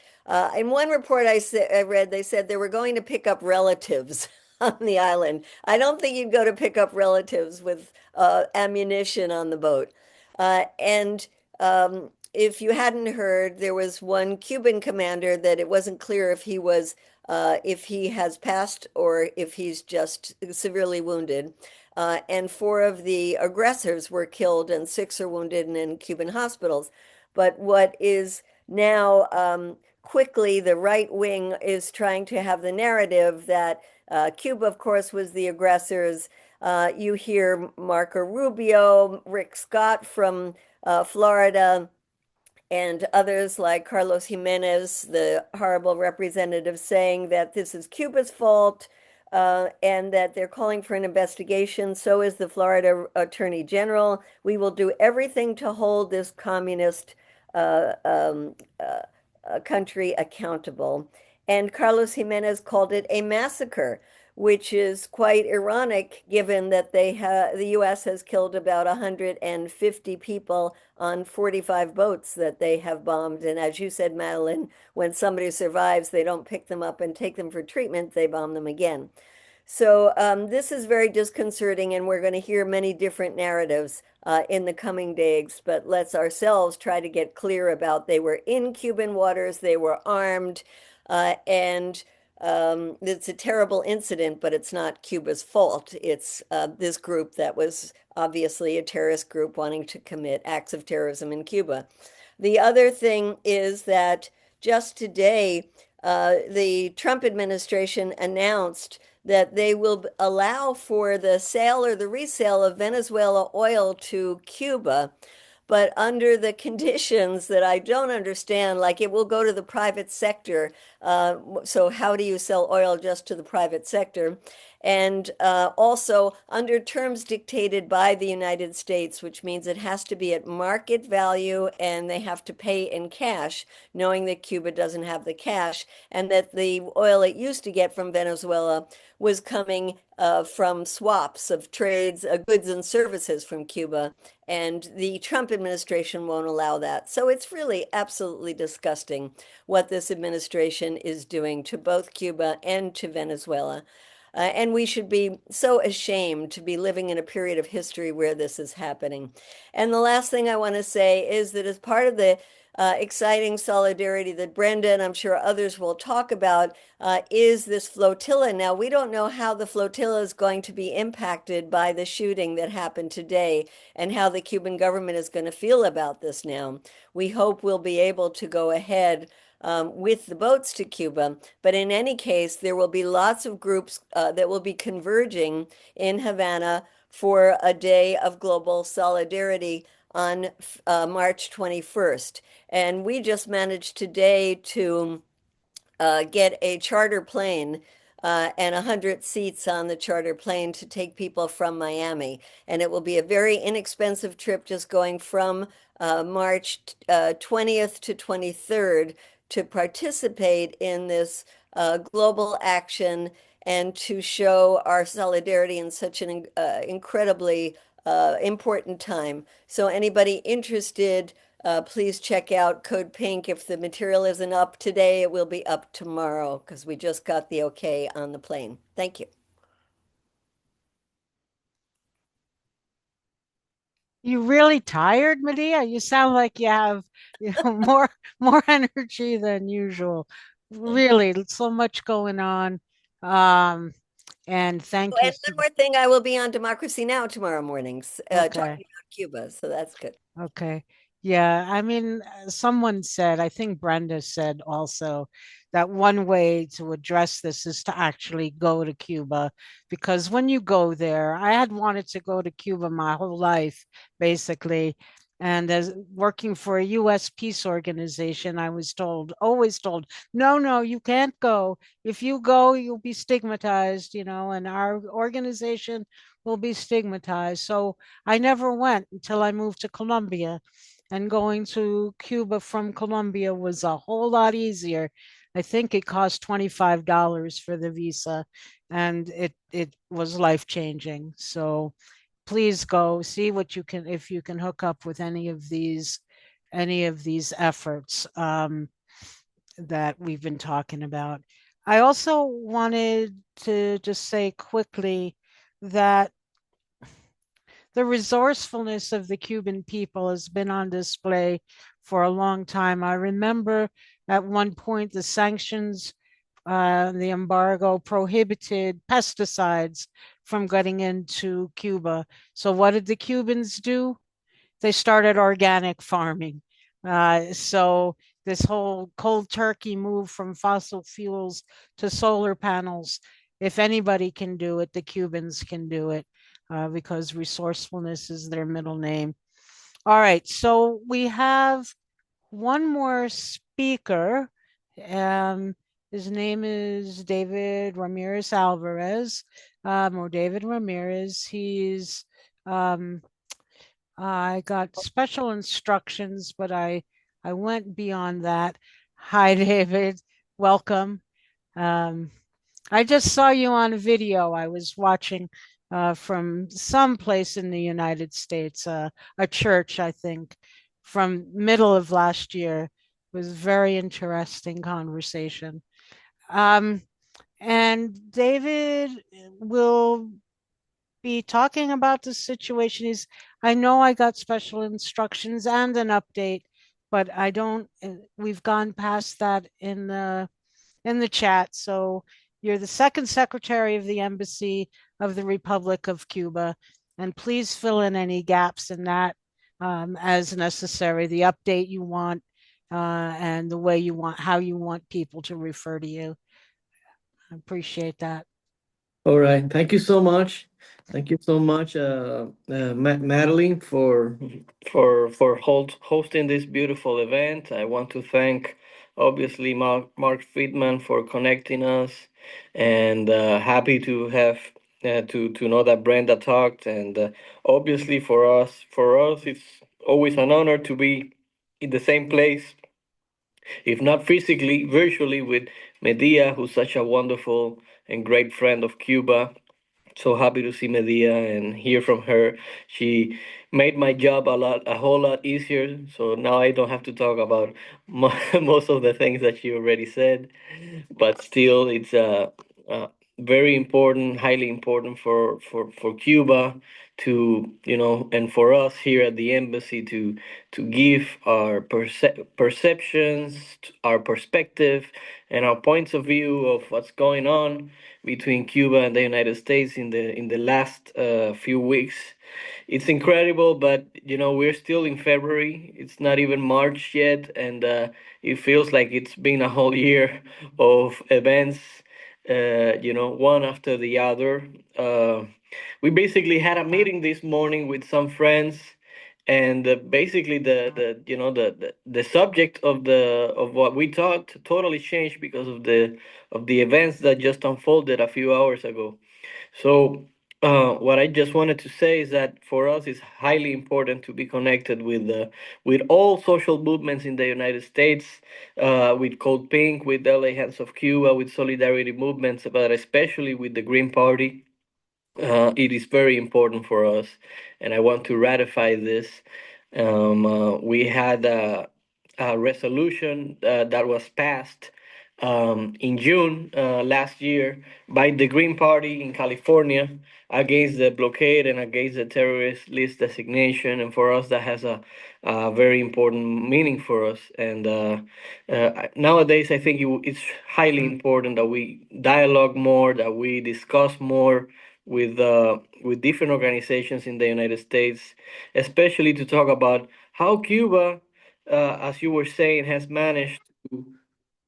In one report I read, they said they were going to pick up relatives on the island. I don't think you'd go to pick up relatives with ammunition on the boat. And if you hadn't heard, there was one Cuban commander that it wasn't clear if he has passed or if he's just severely wounded. And four of the aggressors were killed and six are wounded and in Cuban hospitals. But what is now quickly, the right wing is trying to have the narrative that Cuba, of course, was the aggressors. You hear Marco Rubio, Rick Scott from Florida, and others like Carlos Jimenez, the horrible representative, saying that this is Cuba's fault and that they're calling for an investigation. So is the Florida Attorney General. We will do everything to hold this communist uh, um, country accountable. And Carlos Jimenez called it a massacre, which is quite ironic given that the U.S. has killed about 150 people on 45 boats that they have bombed. And as you said, Madeline, when somebody survives, they don't pick them up and take them for treatment, they bomb them again. So this is very disconcerting, and we're going to hear many different narratives in the coming days. But let's ourselves try to get clear about they were in Cuban waters, they were armed, and it's a terrible incident, but it's not Cuba's fault. It's this group that was obviously a terrorist group wanting to commit acts of terrorism in Cuba. The other thing is that just today, the Trump administration announced that they will allow for the sale or the resale of Venezuela oil to Cuba, but under the conditions that I don't understand, like it will go to the private sector. So how do you sell oil just to the private sector? And also under terms dictated by the United States, which means it has to be at market value and they have to pay in cash, knowing that Cuba doesn't have the cash, and that the oil it used to get from Venezuela was coming from swaps of trades, goods and services from Cuba. And the Trump administration won't allow that. So it's really absolutely disgusting what this administration is doing to both Cuba and to Venezuela. And we should be so ashamed to be living in a period of history where this is happening. And the last thing I want to say is that as part of the exciting solidarity that Brenda and I'm sure others will talk about is this flotilla. Now, we don't know how the flotilla is going to be impacted by the shooting that happened today and how the Cuban government is going to feel about this now. We hope we'll be able to go ahead with the boats to Cuba. But in any case, there will be lots of groups that will be converging in Havana for a day of global solidarity on March 21st. And we just managed today to get a charter plane and 100 seats on the charter plane to take people from Miami. And it will be a very inexpensive trip just going from March 20th to 23rd to participate in this global action and to show our solidarity in such an incredibly important time. So anybody interested, please check out Code Pink. If the material isn't up today, it will be up tomorrow because we just got the okay on the plane. Thank you. You really tired, Medea? You sound like you have, more energy than usual. Really, so much going on. Um, and Oh, thank you. and one more thing, I will be on Democracy Now! Tomorrow mornings talking Okay. about Cuba, so that's good. Okay. Yeah, I mean, someone said, I think Brenda said also, that one way to address this is to actually go to Cuba. Because when you go there, I had wanted to go to Cuba my whole life, basically. And as working for a US peace organization, I was told, always told, no, no, you can't go. If you go, you'll be stigmatized, and our organization will be stigmatized. So I never went until I moved to Colombia, and going to Cuba from Colombia was a whole lot easier. I think it cost $25 for the visa, and it was life-changing. So please go see what you can, if you can hook up with any of these efforts that we've been talking about. I also wanted to just say quickly that the resourcefulness of the Cuban people has been on display for a long time. I remember at one point the sanctions, the embargo prohibited pesticides from getting into Cuba. So what did the Cubans do? They started organic farming. So this whole cold turkey move from fossil fuels to solar panels, if anybody can do it, the Cubans can do it because resourcefulness is their middle name. All right, so we have one more speaker. Um, his name is David Ramirez Alvarez, or David Ramirez. I got special instructions, but I went beyond that. Hi, David. Welcome. Um, I just saw you on a video I was watching from some place in the United States, a church, I think, from middle of last year. It was very interesting conversation. Um, and David will be talking about the situation. I know I got special instructions and an update, but I don't, we've gone past that in the chat. So you're the second secretary of the Embassy of the Republic of Cuba, and please fill in any gaps in that as necessary, the update you want, and the way you want, how you want people to refer to you. I appreciate that. All right. Thank you so much. Thank you so much, Madeline, for hosting this beautiful event. I want to thank, obviously, Mark Friedman for connecting us, and happy to have to know that Brenda talked, and obviously for us, it's always an honor to be in the same place, if not physically, virtually, with Medea, who's such a wonderful and great friend of Cuba. So happy to see Medea and hear from her. She made my job a whole lot easier. So now I don't have to talk about most of the things that she already said. But still, it's very important, highly important for Cuba to, and for us here at the embassy to give our perceptions, our perspective, and our points of view of what's going on between Cuba and the United States in the last few weeks. It's incredible, but we're still in February. It's not even March yet, and it feels like it's been a whole year of events, one after the other. We basically had a meeting this morning with some friends, and basically the subject of what we talked totally changed because of the events that just unfolded a few hours ago. So, what I just wanted to say is that for us, it's highly important to be connected with all social movements in the United States, with Cold Pink, with LA Hands of Cuba, with solidarity movements, but especially with the Green Party. It is very important for us, and I want to ratify this. We had a resolution that was passed in June last year by the Green Party in California against the blockade and against the terrorist list designation. And for us, that has a very important meaning for us. And nowadays, I think it's highly important that we dialogue more, that we discuss more with different organizations in the United States, especially to talk about how Cuba, as you were saying, has managed to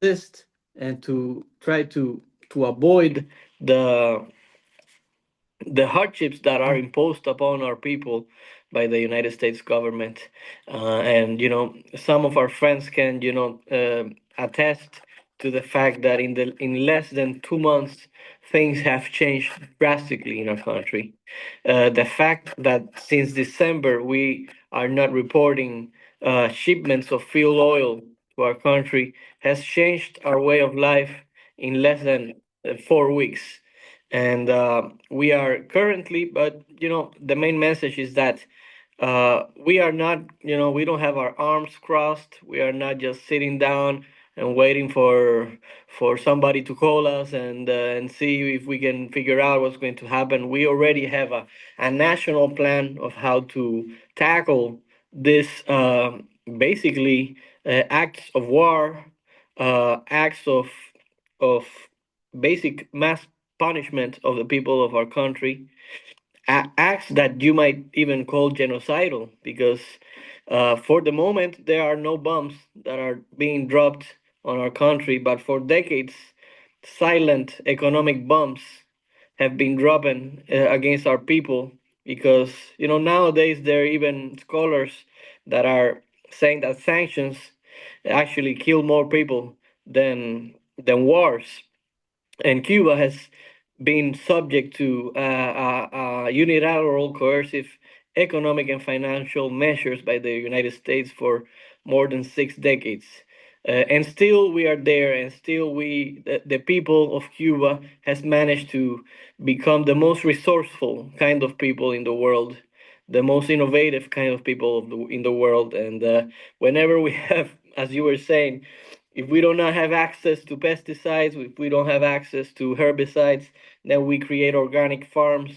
resist and to try to avoid the the hardships that are imposed upon our people by the United States government. And some of our friends can attest to the fact that in less than 2 months things have changed drastically in our country. The fact that since December we are not reporting shipments of fuel oil to our country has changed our way of life in less than 4 weeks. And we are currently, but the main message is that we are not, we don't have our arms crossed. We are not just sitting down and waiting for somebody to call us and see if we can figure out what's going to happen. We already have a national plan of how to tackle this basically acts of war, acts of basic mass punishment of the people of our country, acts that you might even call genocidal, because for the moment there are no bombs that are being dropped on our country, but for decades, silent economic bombs have been dropping against our people. Because nowadays there are even scholars that are saying that sanctions actually kill more people than wars. And Cuba has been subject to unilateral coercive economic and financial measures by the United States for more than 6 decades. And still we are there, and still the people of Cuba has managed to become the most resourceful kind of people in the world, the most innovative kind of people in the world. And whenever we have, as you were saying, if we do not have access to pesticides, if we don't have access to herbicides, then we create organic farms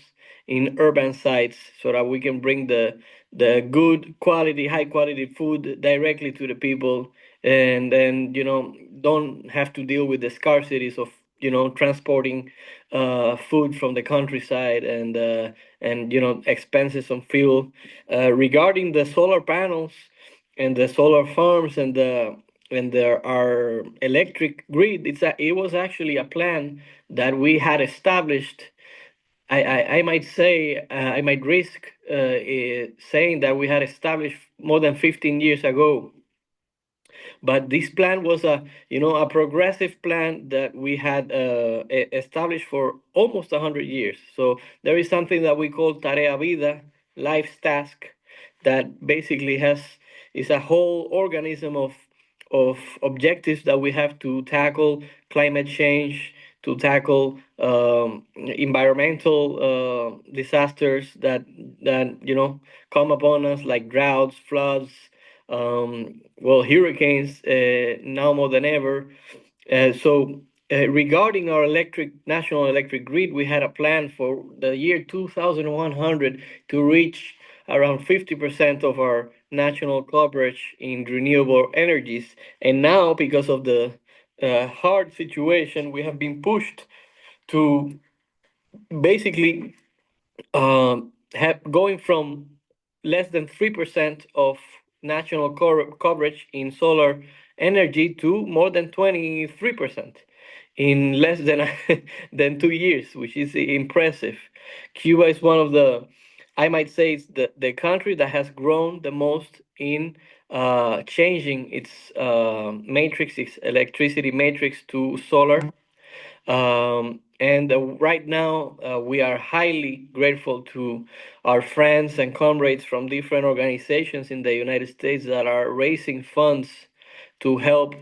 in urban sites so that we can bring the good quality, high quality food directly to the people, and then don't have to deal with the scarcities of transporting food from the countryside, and expenses on fuel. Regarding the solar panels and the solar farms and there are electric grid, it was actually a plan that we had established. I might say, I might risk saying that we had established more than 15 years ago. But this plan was a progressive plan that we had established for almost 100 years. So there is something that we call tarea vida, life's task, that basically is a whole organism of objectives that we have to tackle: climate change, to tackle environmental disasters that come upon us, like droughts, floods, hurricanes, now more than ever. So regarding our national electric grid, we had a plan for the year 2100 to reach around 50% of our national coverage in renewable energies. And now, because of the hard situation, we have been pushed to basically going from less than 3% of national coverage in solar energy to more than 23% in less than than 2 years, which is impressive. Cuba is one of the, I might say, it's the country that has grown the most in changing its matrix, its electricity matrix to solar. And right now, we are highly grateful to our friends and comrades from different organizations in the United States that are raising funds to help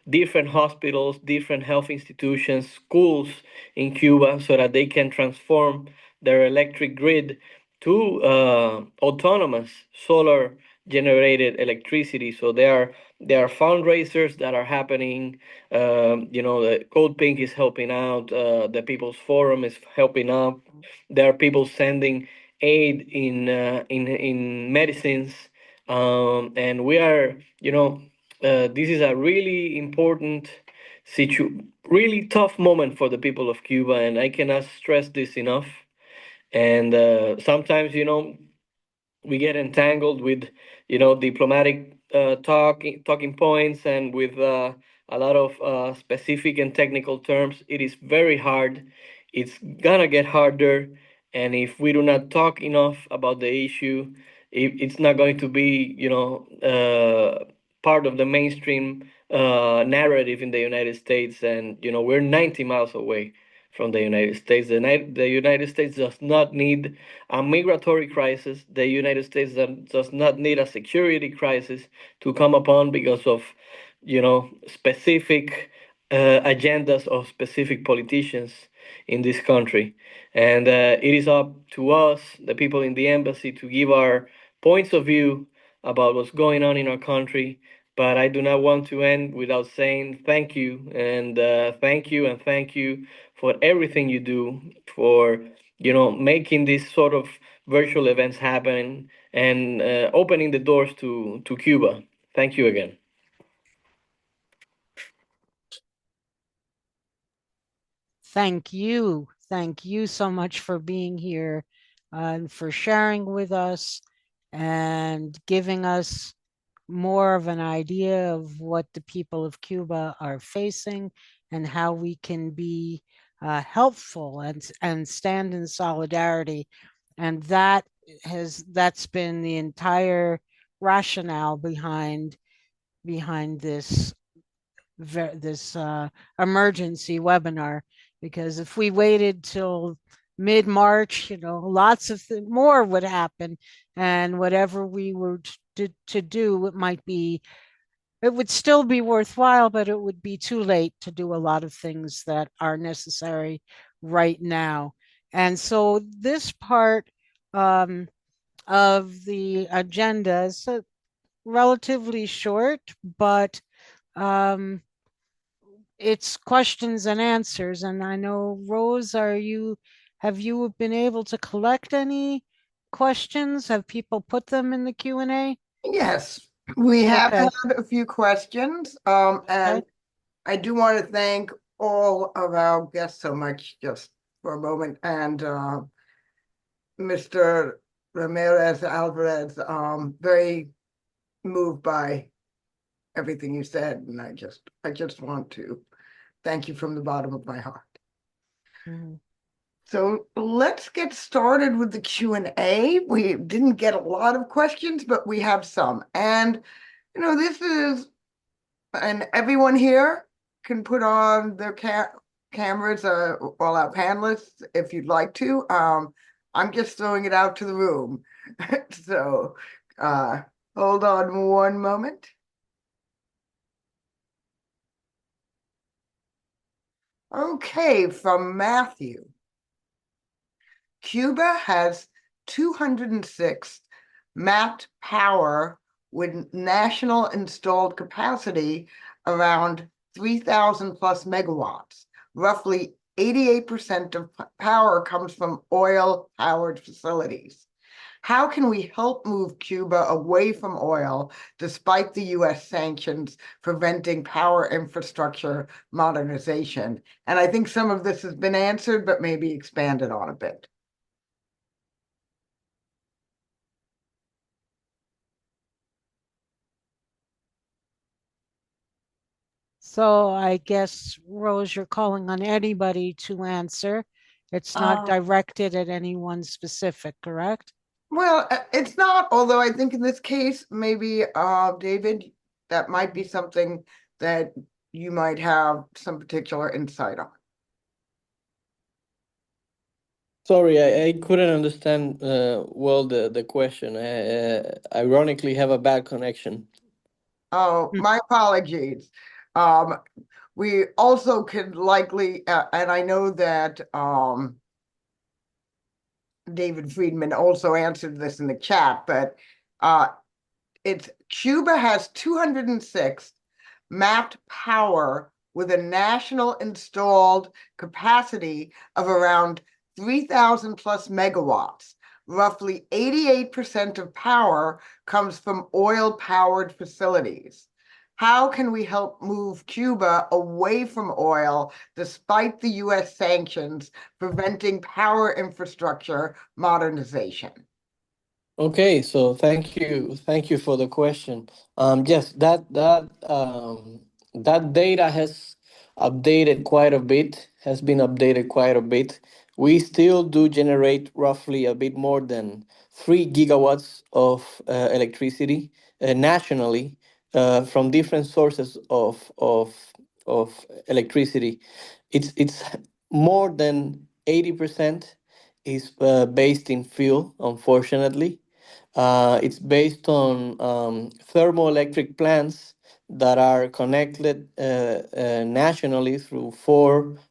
different hospitals, different health institutions, schools in Cuba so that they can transform their electric grid to autonomous solar generated electricity. So there are fundraisers that are happening. The Code Pink is helping out. The People's Forum is helping out. There are people sending aid in medicines, and we are, this is a really important really tough moment for the people of Cuba, and I cannot stress this enough. And sometimes, we get entangled with diplomatic talking points and with a lot of specific and technical terms. It is very hard. It's gonna get harder, and if we do not talk enough about the issue, it's not going to be part of the mainstream narrative in the United States. And we're 90 miles away from the United States. The United States does not need a migratory crisis. The United States does not need a security crisis to come upon because of, specific agendas of specific politicians in this country. And it is up to us, the people in the embassy, to give our points of view about what's going on in our country. But I do not want to end without saying thank you, and thank you, and thank you for everything you do for making these sort of virtual events happen and opening the doors to Cuba. Thank you again. Thank you. Thank you so much for being here and for sharing with us and giving us more of an idea of what the people of Cuba are facing and how we can be helpful and stand in solidarity. And that's been the entire rationale behind this emergency webinar, because if we waited till mid-March, lots of more would happen, and whatever we were to do, it would still be worthwhile, but it would be too late to do a lot of things that are necessary right now. And so this part of the agenda is relatively short, but it's questions and answers. And I know, Rose, have you been able to collect any questions? Have people put them in the Q&A? Yes, we have Okay. had a few questions, and I do want to thank all of our guests so much, just for a moment, and Mr. Ramirez Alvarez, very moved by everything you said, and I just want to thank you from the bottom of my heart. Mm-hmm. So let's get started with the Q&A. We didn't get a lot of questions, but we have some. And, this is, and everyone here can put on their cameras, all our panelists, if you'd like to. I'm just throwing it out to the room. So hold on one moment. Okay, from Matthew. Cuba has 206 mapped power with national installed capacity around 3,000 plus megawatts. roughly 88% of power comes from oil-powered facilities. How can we help move Cuba away from oil despite the US sanctions preventing power infrastructure modernization? And I think some of this has been answered, but maybe expanded on a bit. So I guess, Rose, you're calling on anybody to answer. It's not directed at anyone specific, correct? Well, it's not, although I think in this case, maybe, David, that might be something that you might have some particular insight on. Sorry, I couldn't understand well the question. I ironically have a bad connection. Oh, my apologies. Um, we also could likely, and I know that David Friedman also answered this in the chat, but it's Cuba has 206 mapped power with a national installed capacity of around 3,000 plus megawatts. Roughly 88% of power comes from oil-powered facilities. How can we help move Cuba away from oil despite the US sanctions preventing power infrastructure modernization? Okay, so thank you for the question. Yes, that data has been updated quite a bit. We still do generate roughly a bit more than 3 gigawatts of electricity nationally from different sources of electricity. It's more than 80% is based in fuel, unfortunately. It's based on thermoelectric plants that are connected nationally through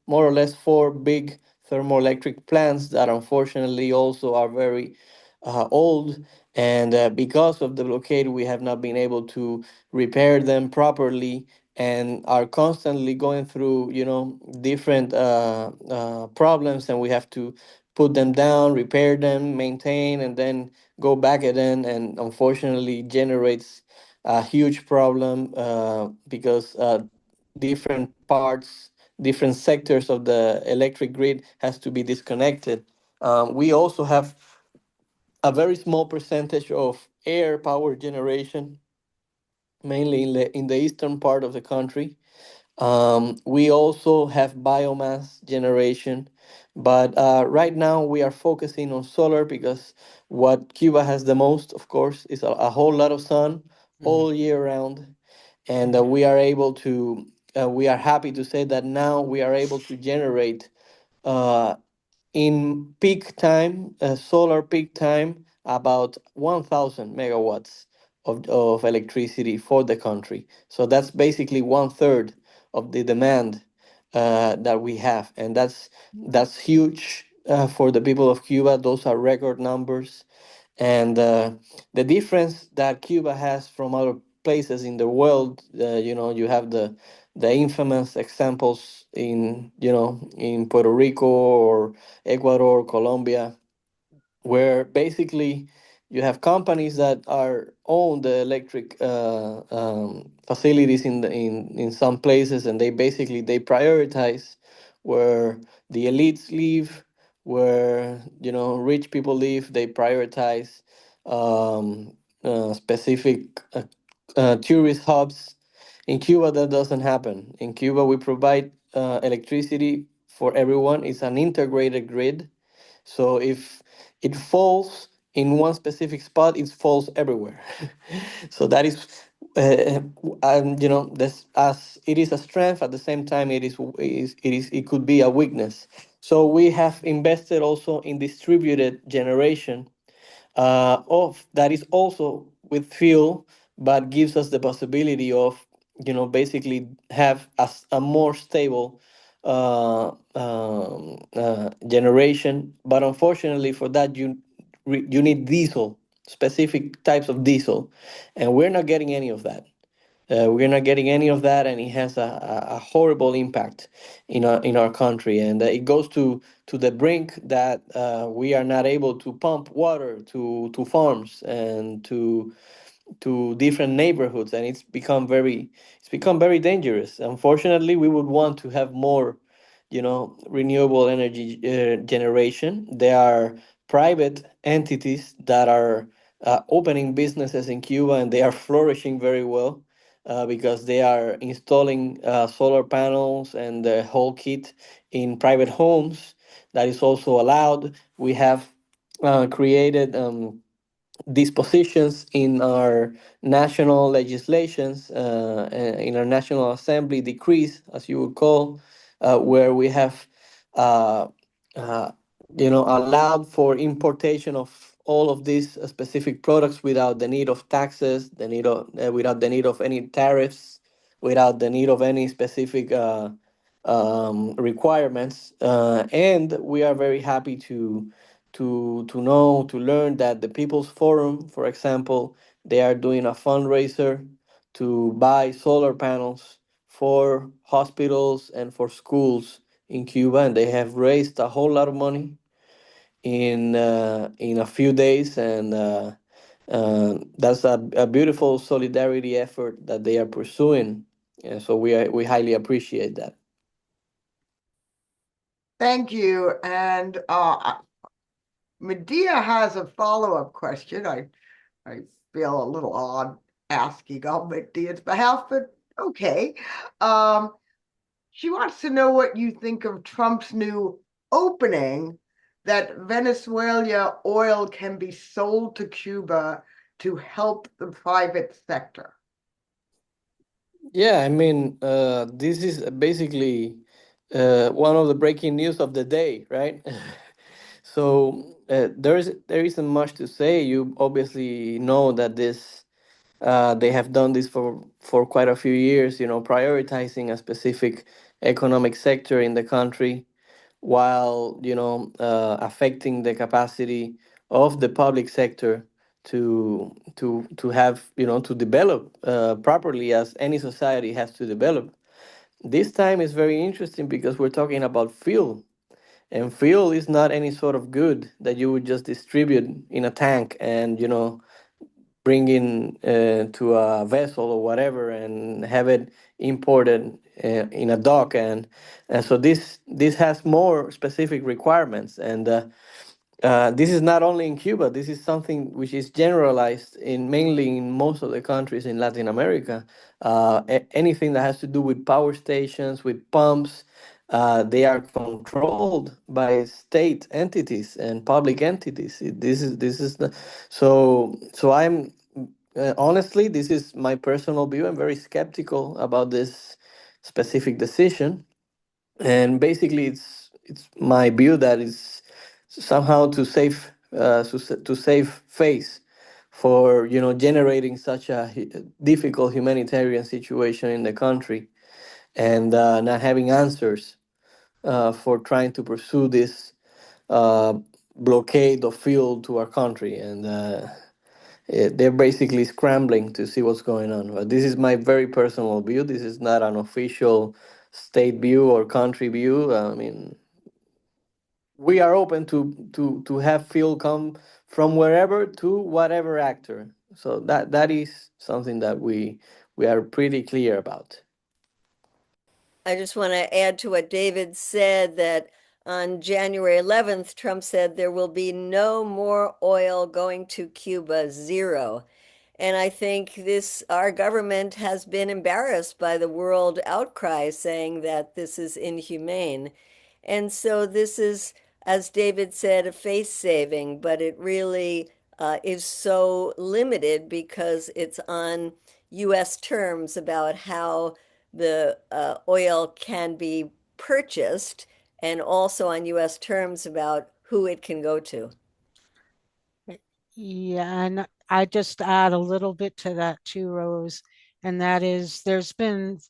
more or less four big thermoelectric plants that unfortunately also are very old. And because of the blockade, we have not been able to repair them properly and are constantly going through, different problems, and we have to put them down, repair them, maintain, and then go back again, and unfortunately generates a huge problem because different parts, different sectors of the electric grid has to be disconnected. We also have a very small percentage of air power generation, mainly in the eastern part of the country. We also have biomass generation, but right now we are focusing on solar because what Cuba has the most, of course, is a whole lot of sun all year round. And we are happy to say that now we are able to generate uh, in peak time, solar peak time, about 1,000 megawatts of electricity for the country. So that's basically one third of the demand that we have, and that's huge for the people of Cuba. Those are record numbers, and the difference that Cuba has from other places in the world, you have the infamous examples in Puerto Rico or Ecuador, Colombia, where basically you have companies that are own the electric facilities in some places, and they prioritize where the elites live, where rich people live. They prioritize um, specific tourist hubs. In Cuba, that doesn't happen. In Cuba, we provide electricity for everyone. It's an integrated grid, so if it falls in one specific spot, it falls everywhere. So that is, this, as it is a strength. At the same time, it could be a weakness. So we have invested also in distributed generation of that is also with fuel, but gives us the possibility of basically have a more stable generation. But unfortunately, for that you need diesel, specific types of diesel, and we're not getting any of that. We're not getting any of that, and it has a horrible impact in our country, and it goes to the brink that we are not able to pump water to farms and to different neighborhoods, and it's become very dangerous. Unfortunately, we would want to have more, renewable energy generation. There are private entities that are opening businesses in Cuba, and they are flourishing very well because they are installing solar panels and the whole kit in private homes. That is also allowed. We have created dispositions in our national legislations, in our National Assembly decrees, as you would call, where we have, uh, uh, allowed for importation of all of these specific products without the need of taxes, without the need of any tariffs, without the need of any specific requirements, and we are very happy to learn that the People's Forum, for example, they are doing a fundraiser to buy solar panels for hospitals and for schools in Cuba, and they have raised a whole lot of money in a few days, and that's a beautiful solidarity effort that they are pursuing. And so we highly appreciate that. Thank you. And Medea has a follow-up question. I feel a little odd asking on Medea's behalf, but okay. She wants to know what you think of Trump's new opening that Venezuela oil can be sold to Cuba to help the private sector. Yeah, I mean, this is basically one of the breaking news of the day, right? So there isn't much to say. You obviously know that they have done this for quite a few years. Prioritizing a specific economic sector in the country, while affecting the capacity of the public sector to have to develop properly, as any society has to develop. This time is very interesting because we're talking about fuel, and fuel is not any sort of good that you would just distribute in a tank and bring in to a vessel or whatever and have it imported in a dock, and so this has more specific requirements, and this is not only in Cuba. This is something which is generalized in mainly in most of the countries in Latin America. Anything that has to do with power stations, with pumps, they are controlled by state entities and public entities. This is the so I'm honestly, this is my personal view. I'm very skeptical about this specific decision, and basically it's my view that it's somehow to save face for generating such a difficult humanitarian situation in the country, and not having answers for trying to pursue this uh, blockade of fuel to our country, and they're basically scrambling to see what's going on. But this is my very personal view. This is not an official state view or country view. I mean, we are open to have fuel come from wherever to whatever actor. So that is something that we are pretty clear about. I just want to add to what David said that on January 11th, Trump said there will be no more oil going to Cuba, zero. And I think our government has been embarrassed by the world outcry saying that this is inhumane. And so this is, as David said, a face saving, but it really is so limited because it's on US terms about how the oil can be purchased, and also on US terms about who it can go to. Yeah, and I just add a little bit to that too, Rose, and that is there's been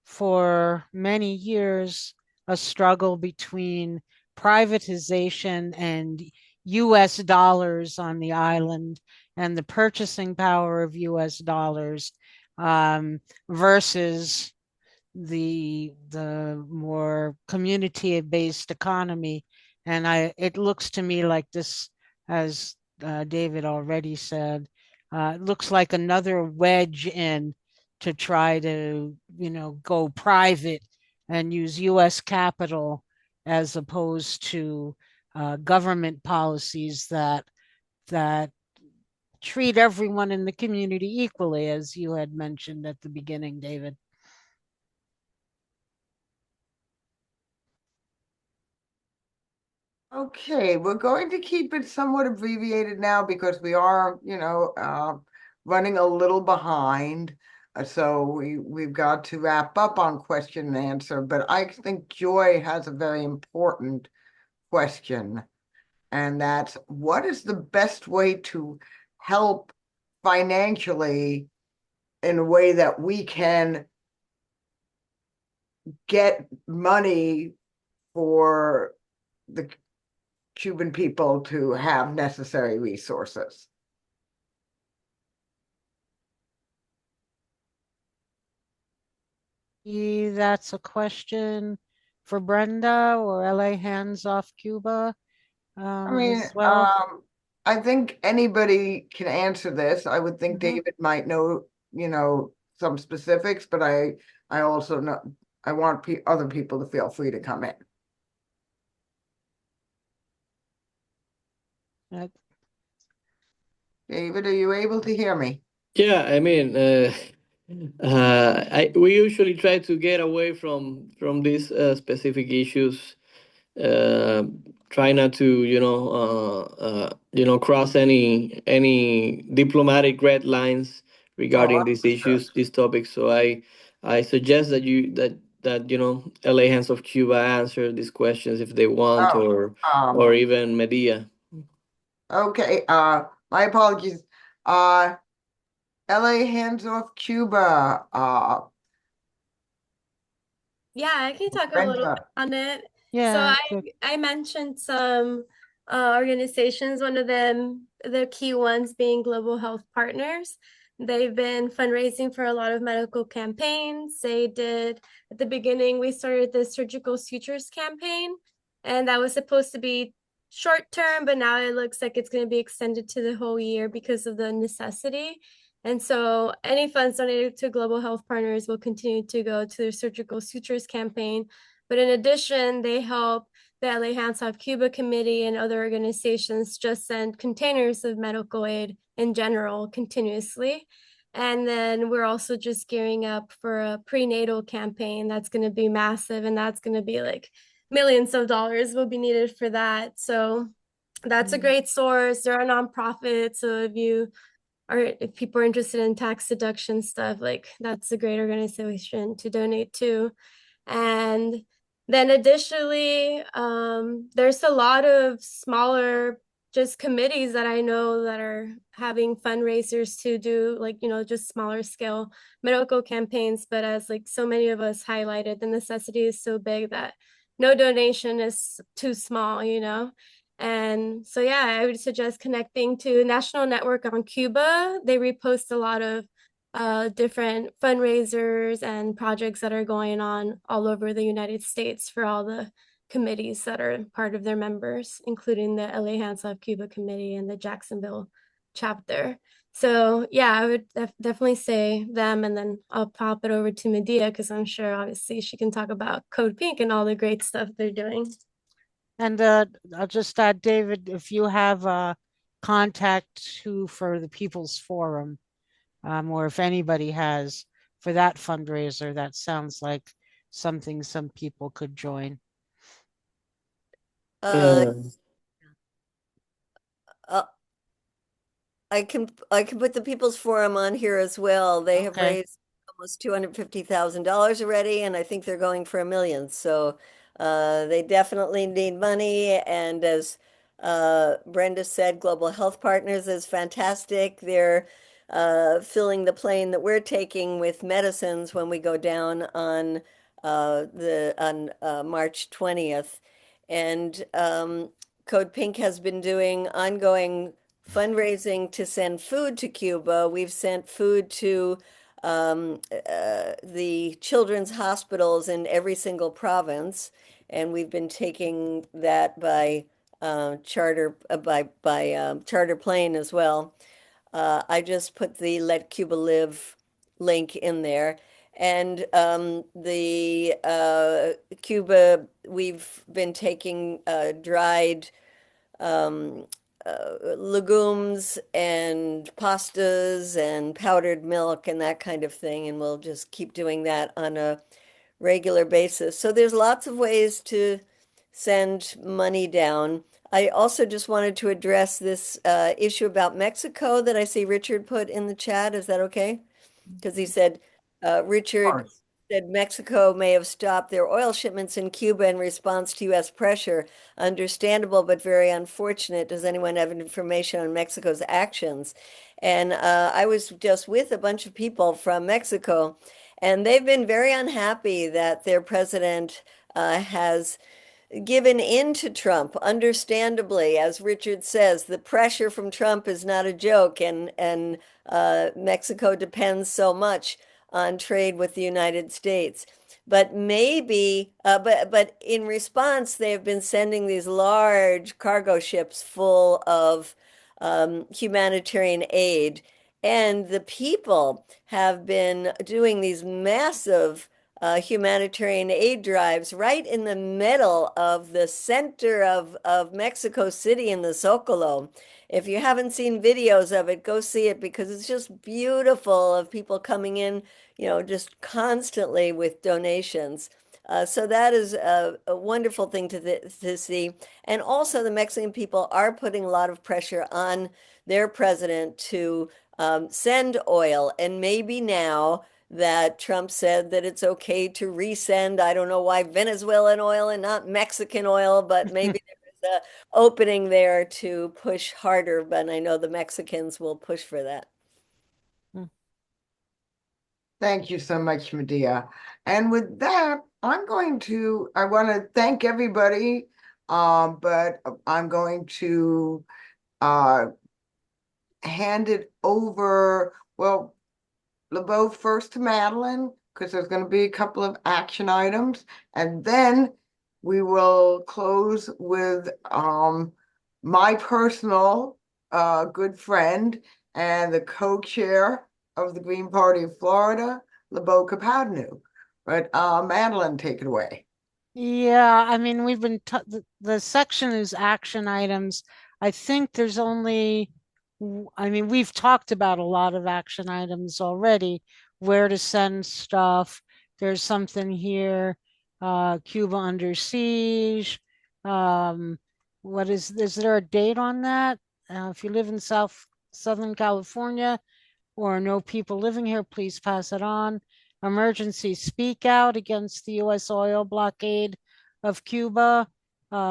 for many years a struggle between privatization and US dollars on the island and the purchasing power of US dollars. versus the more community-based economy. And it looks to me like this, as David already said, it looks like another wedge in to try to, go private and use US capital as opposed to government policies that treat everyone in the community equally, as you had mentioned at the beginning, David. Okay, we're going to keep it somewhat abbreviated now because we are, running a little behind. So we've got to wrap up on question and answer, but I think Joy has a very important question, and that's what is the best way to help financially in a way that we can get money for the Cuban people to have necessary resources? That's a question for Brenda or LA Hands Off Cuba I mean, as well. I think anybody can answer this. I would think Mhm. David might know, some specifics, but I also know I want other people to feel free to come in. Uh, David, are you able to hear me? Yeah, I mean, we usually try to get away from these specific issues. Uh, Try not to, cross any diplomatic red lines Oh, regarding these understood. issues, these topics. So I suggest that LA Hands of Cuba answer these questions if they want, Oh, or even Medea. okay. My apologies. Uh, LA Hands Off Cuba. Yeah, I can talk a little bit Brenda. on it. So yeah, good. I mentioned some organizations, one of them, the key ones being Global Health Partners. They've been fundraising for a lot of medical campaigns. They did, at the beginning, we started the surgical sutures campaign, and that was supposed to be short term, but now it looks like it's going to be extended to the whole year because of the necessity. And so any funds donated to Global Health Partners will continue to go to their surgical sutures campaign. But in addition, they help the LA Hands Off Cuba Committee and other organizations just send containers of medical aid in general continuously. And then we're also just gearing up for a prenatal campaign that's going to be massive, and that's going to be like millions of dollars will be needed for that. So that's a great source. There are nonprofits. So if people are interested in tax deduction stuff, like that's a great organization to donate to. And then additionally, there's a lot of smaller just committees that I know that are having fundraisers to do like, just smaller scale medical campaigns. But as like so many of us highlighted, the necessity is so big that no donation is too small. And so, yeah, I would suggest connecting to National Network on Cuba. They repost a lot of different fundraisers and projects that are going on all over the United States for all the committees that are part of their members, including the LA Hands Off Cuba Committee and the Jacksonville chapter. So, yeah, I would definitely say them, and then I'll pop it over to Medea because I'm sure obviously she can talk about Code Pink and all the great stuff they're doing. And I'll just add, David, if you have a contact for the People's Forum, or if anybody has for that fundraiser, that sounds like something some people could join. Uh, Yeah. uh, I can put the People's Forum on here as well. They have Okay. raised almost $250,000 already, and I think they're going for $1 million. So they definitely need money. And as Brenda said, Global Health Partners is fantastic. They're filling the plane that we're taking with medicines when we go down on March 20th. And Code Pink has been doing ongoing fundraising to send food to Cuba. We've sent food to the children's hospitals in every single province, and we've been taking that by charter plane as well. I just put the Let Cuba Live link in there. And the Cuba, we've been taking dried legumes and pastas and powdered milk and that kind of thing. And we'll just keep doing that on a regular basis. So there's lots of ways to send money down. I also just wanted to address this issue about Mexico that I see Richard put in the chat. Is that okay? Because he said, Richard course. said Mexico may have stopped their oil shipments in Cuba in response to U.S. pressure. Understandable, but very unfortunate. Does anyone have information on Mexico's actions? And I was just with a bunch of people from Mexico, and they've been very unhappy that their president has given in to Trump, understandably. As Richard says, the pressure from Trump is not a joke, and Mexico depends so much on trade with the United States. But maybe, but in response, they have been sending these large cargo ships full of humanitarian aid, and the people have been doing these massive humanitarian aid drives right in the middle of the center of Mexico City in the Zocalo. If you haven't seen videos of it, go see it because it's just beautiful of people coming in, just constantly with donations. So that is a wonderful thing to see. And also, the Mexican people are putting a lot of pressure on their president to send oil. And maybe now that Trump said that it's okay to resend, I don't know why Venezuelan oil and not Mexican oil, but maybe there's an opening there to push harder. But I know the Mexicans will push for that. Thank you so much, Medea. And with that, I want to thank everybody, but I'm going to hand it over, well, LeBeau first to Madeline, because there's going to be a couple of action items, and then we will close with my personal good friend and the co-chair of the Green Party of Florida, LeBeau Capadnu. But Madeline, take it away. Yeah, I mean, we've been the section is action items. I think there's only, I mean, we've talked about a lot of action items already, where to send stuff. There's something here, Cuba under siege. Is there a date on that? If you live in Southern California or know people living here, please pass it on. Emergency speak out against the U.S. oil blockade of Cuba,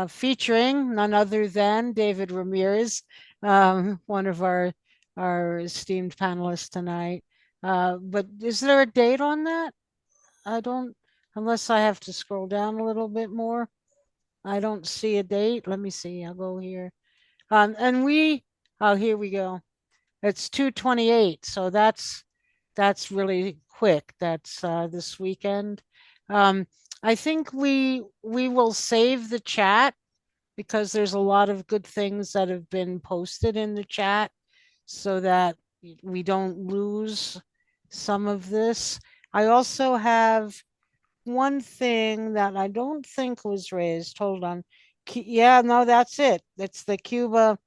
featuring none other than David Ramirez, one of our esteemed panelists tonight. But is there a date on that? I don't, unless I have to scroll down a little bit more. I don't see a date. Let me see. I'll go here. And here we go. It's 2/28, so that's really quick. That's this weekend. I think we will save the chat because there's a lot of good things that have been posted in the chat so that we don't lose some of this. I also have one thing that I don't think was raised. Hold on. Yeah, no, that's it. It's the Cuba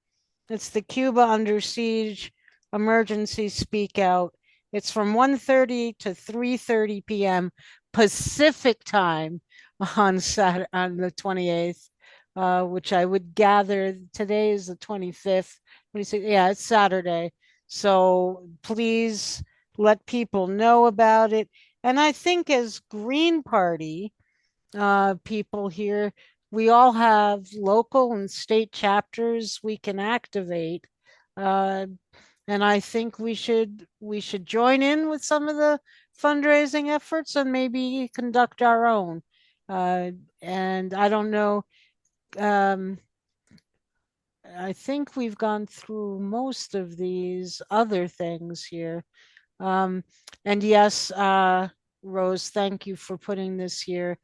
under siege emergency speak out. It's from 1:30 to 3:30 p.m. Pacific time on the 28th, which I would gather today is the 25th. Yeah, it's Saturday. So please let people know about it. And I think as Green Party people here, we all have local and state chapters we can activate. And I think we should join in with some of the fundraising efforts and maybe conduct our own. And I don't know. I think we've gone through most of these other things here. And yes, Rose, thank you for putting this here.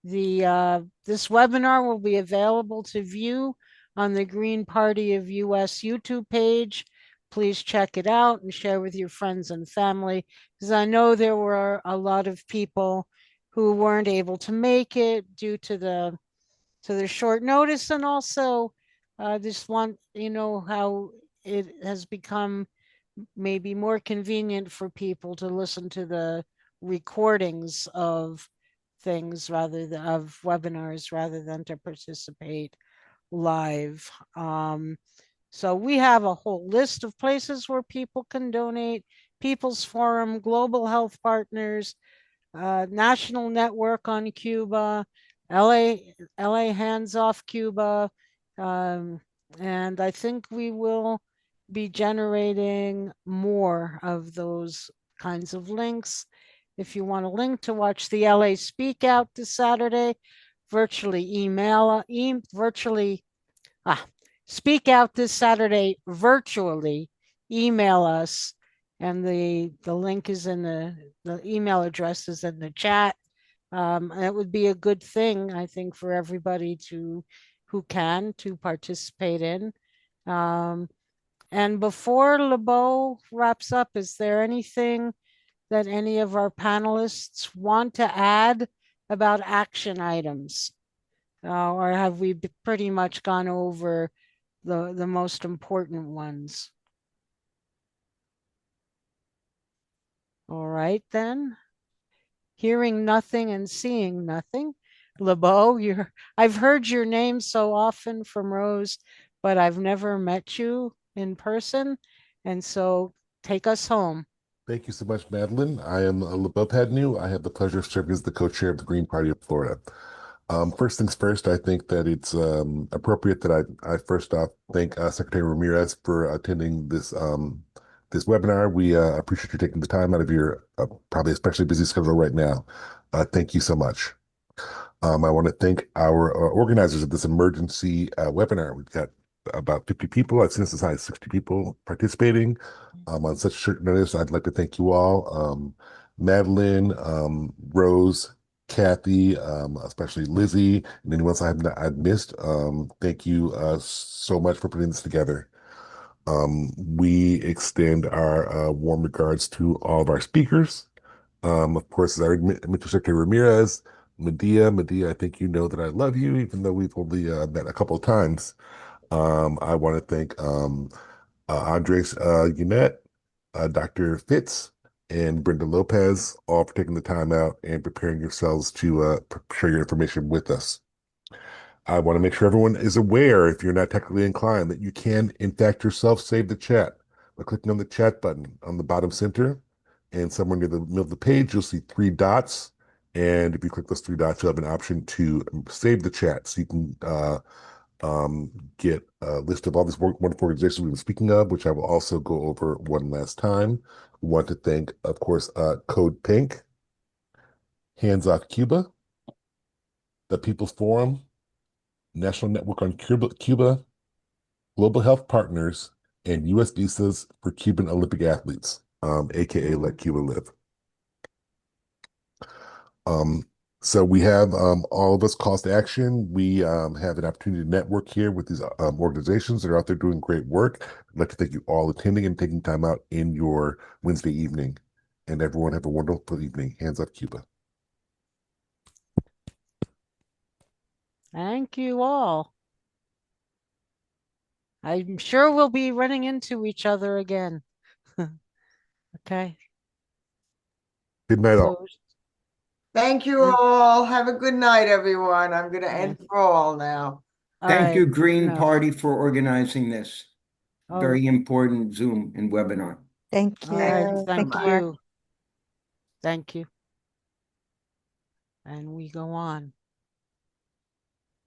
This webinar will be available to view on the Green Party of US YouTube page. Please check it out and share with your friends and family, because I know there were a lot of people who weren't able to make it due to the short notice, and also just want how it has become maybe more convenient for people to listen to the recordings of things of webinars rather than to participate live. So we have a whole list of places where people can donate: People's Forum, Global Health Partners, National Network on Cuba, LA Hands Off Cuba, and I think we will be generating more of those kinds of links. If you want a link to watch the LA Speak Out this Saturday, speak out this Saturday virtually, email us, and the link is in the email address is in the chat. It would be a good thing, I think, for everybody who can to participate in. And before LeBeau wraps up, is there anything that any of our panelists want to add about action items? Or have we pretty much gone over the most important ones? All right, then. Hearing nothing and seeing nothing. LeBeau, I've heard your name so often from Rose, but I've never met you in person. And so take us home. Thank you so much, Madeline. I am LeBeau Padnew. I have the pleasure of serving as the co-chair of the Green Party of Florida. First things first, I think that it's appropriate that I first off thank Secretary Ramirez for attending this webinar. We appreciate you taking the time out of your probably especially busy schedule right now. Thank you so much. I want to thank our organizers of this emergency webinar. We've got about 50 people. I've seen as high as 60 people participating on such short notice. I'd like to thank you all. Madeline, Rose, Kathy, especially Lizzie, and anyone else I've missed. Thank you so much for putting this together. We extend our warm regards to all of our speakers. Of course, as I mentioned, Secretary Ramirez, Medea, I think you know that I love you, even though we've only met a couple of times. I want to thank Andres Yunette, Dr. Fitz, and Brenda Lopez, all for taking the time out and preparing yourselves to share your information with us. I want to make sure everyone is aware, if you're not technically inclined, that you can, in fact, yourself save the chat by clicking on the chat button on the bottom center, and somewhere near the middle of the page, you'll see 3 dots. And if you click those 3 dots, you'll have an option to save the chat, so you can get a list of all these wonderful organizations we've been speaking of, which I will also go over one last time. We want to thank, of course, Code Pink, Hands Off Cuba, the People's Forum, National Network on Cuba, Global Health Partners, and U.S. Visas for Cuban Olympic Athletes, aka Let Cuba Live. So we have all of us calls to action. We have an opportunity to network here with these organizations that are out there doing great work. I'd like to thank you all attending and taking time out in your Wednesday evening. And everyone have a wonderful evening. Hands Off Cuba. Thank you all. I'm sure we'll be running into each other again. Okay. Good night, all. Thank you all. Have a good night, everyone. I'm going to end the call now. Thank you, Green Party, for organizing this very important Zoom and webinar. Thank you. All right, thank Mark. you. Thank you. And we go on.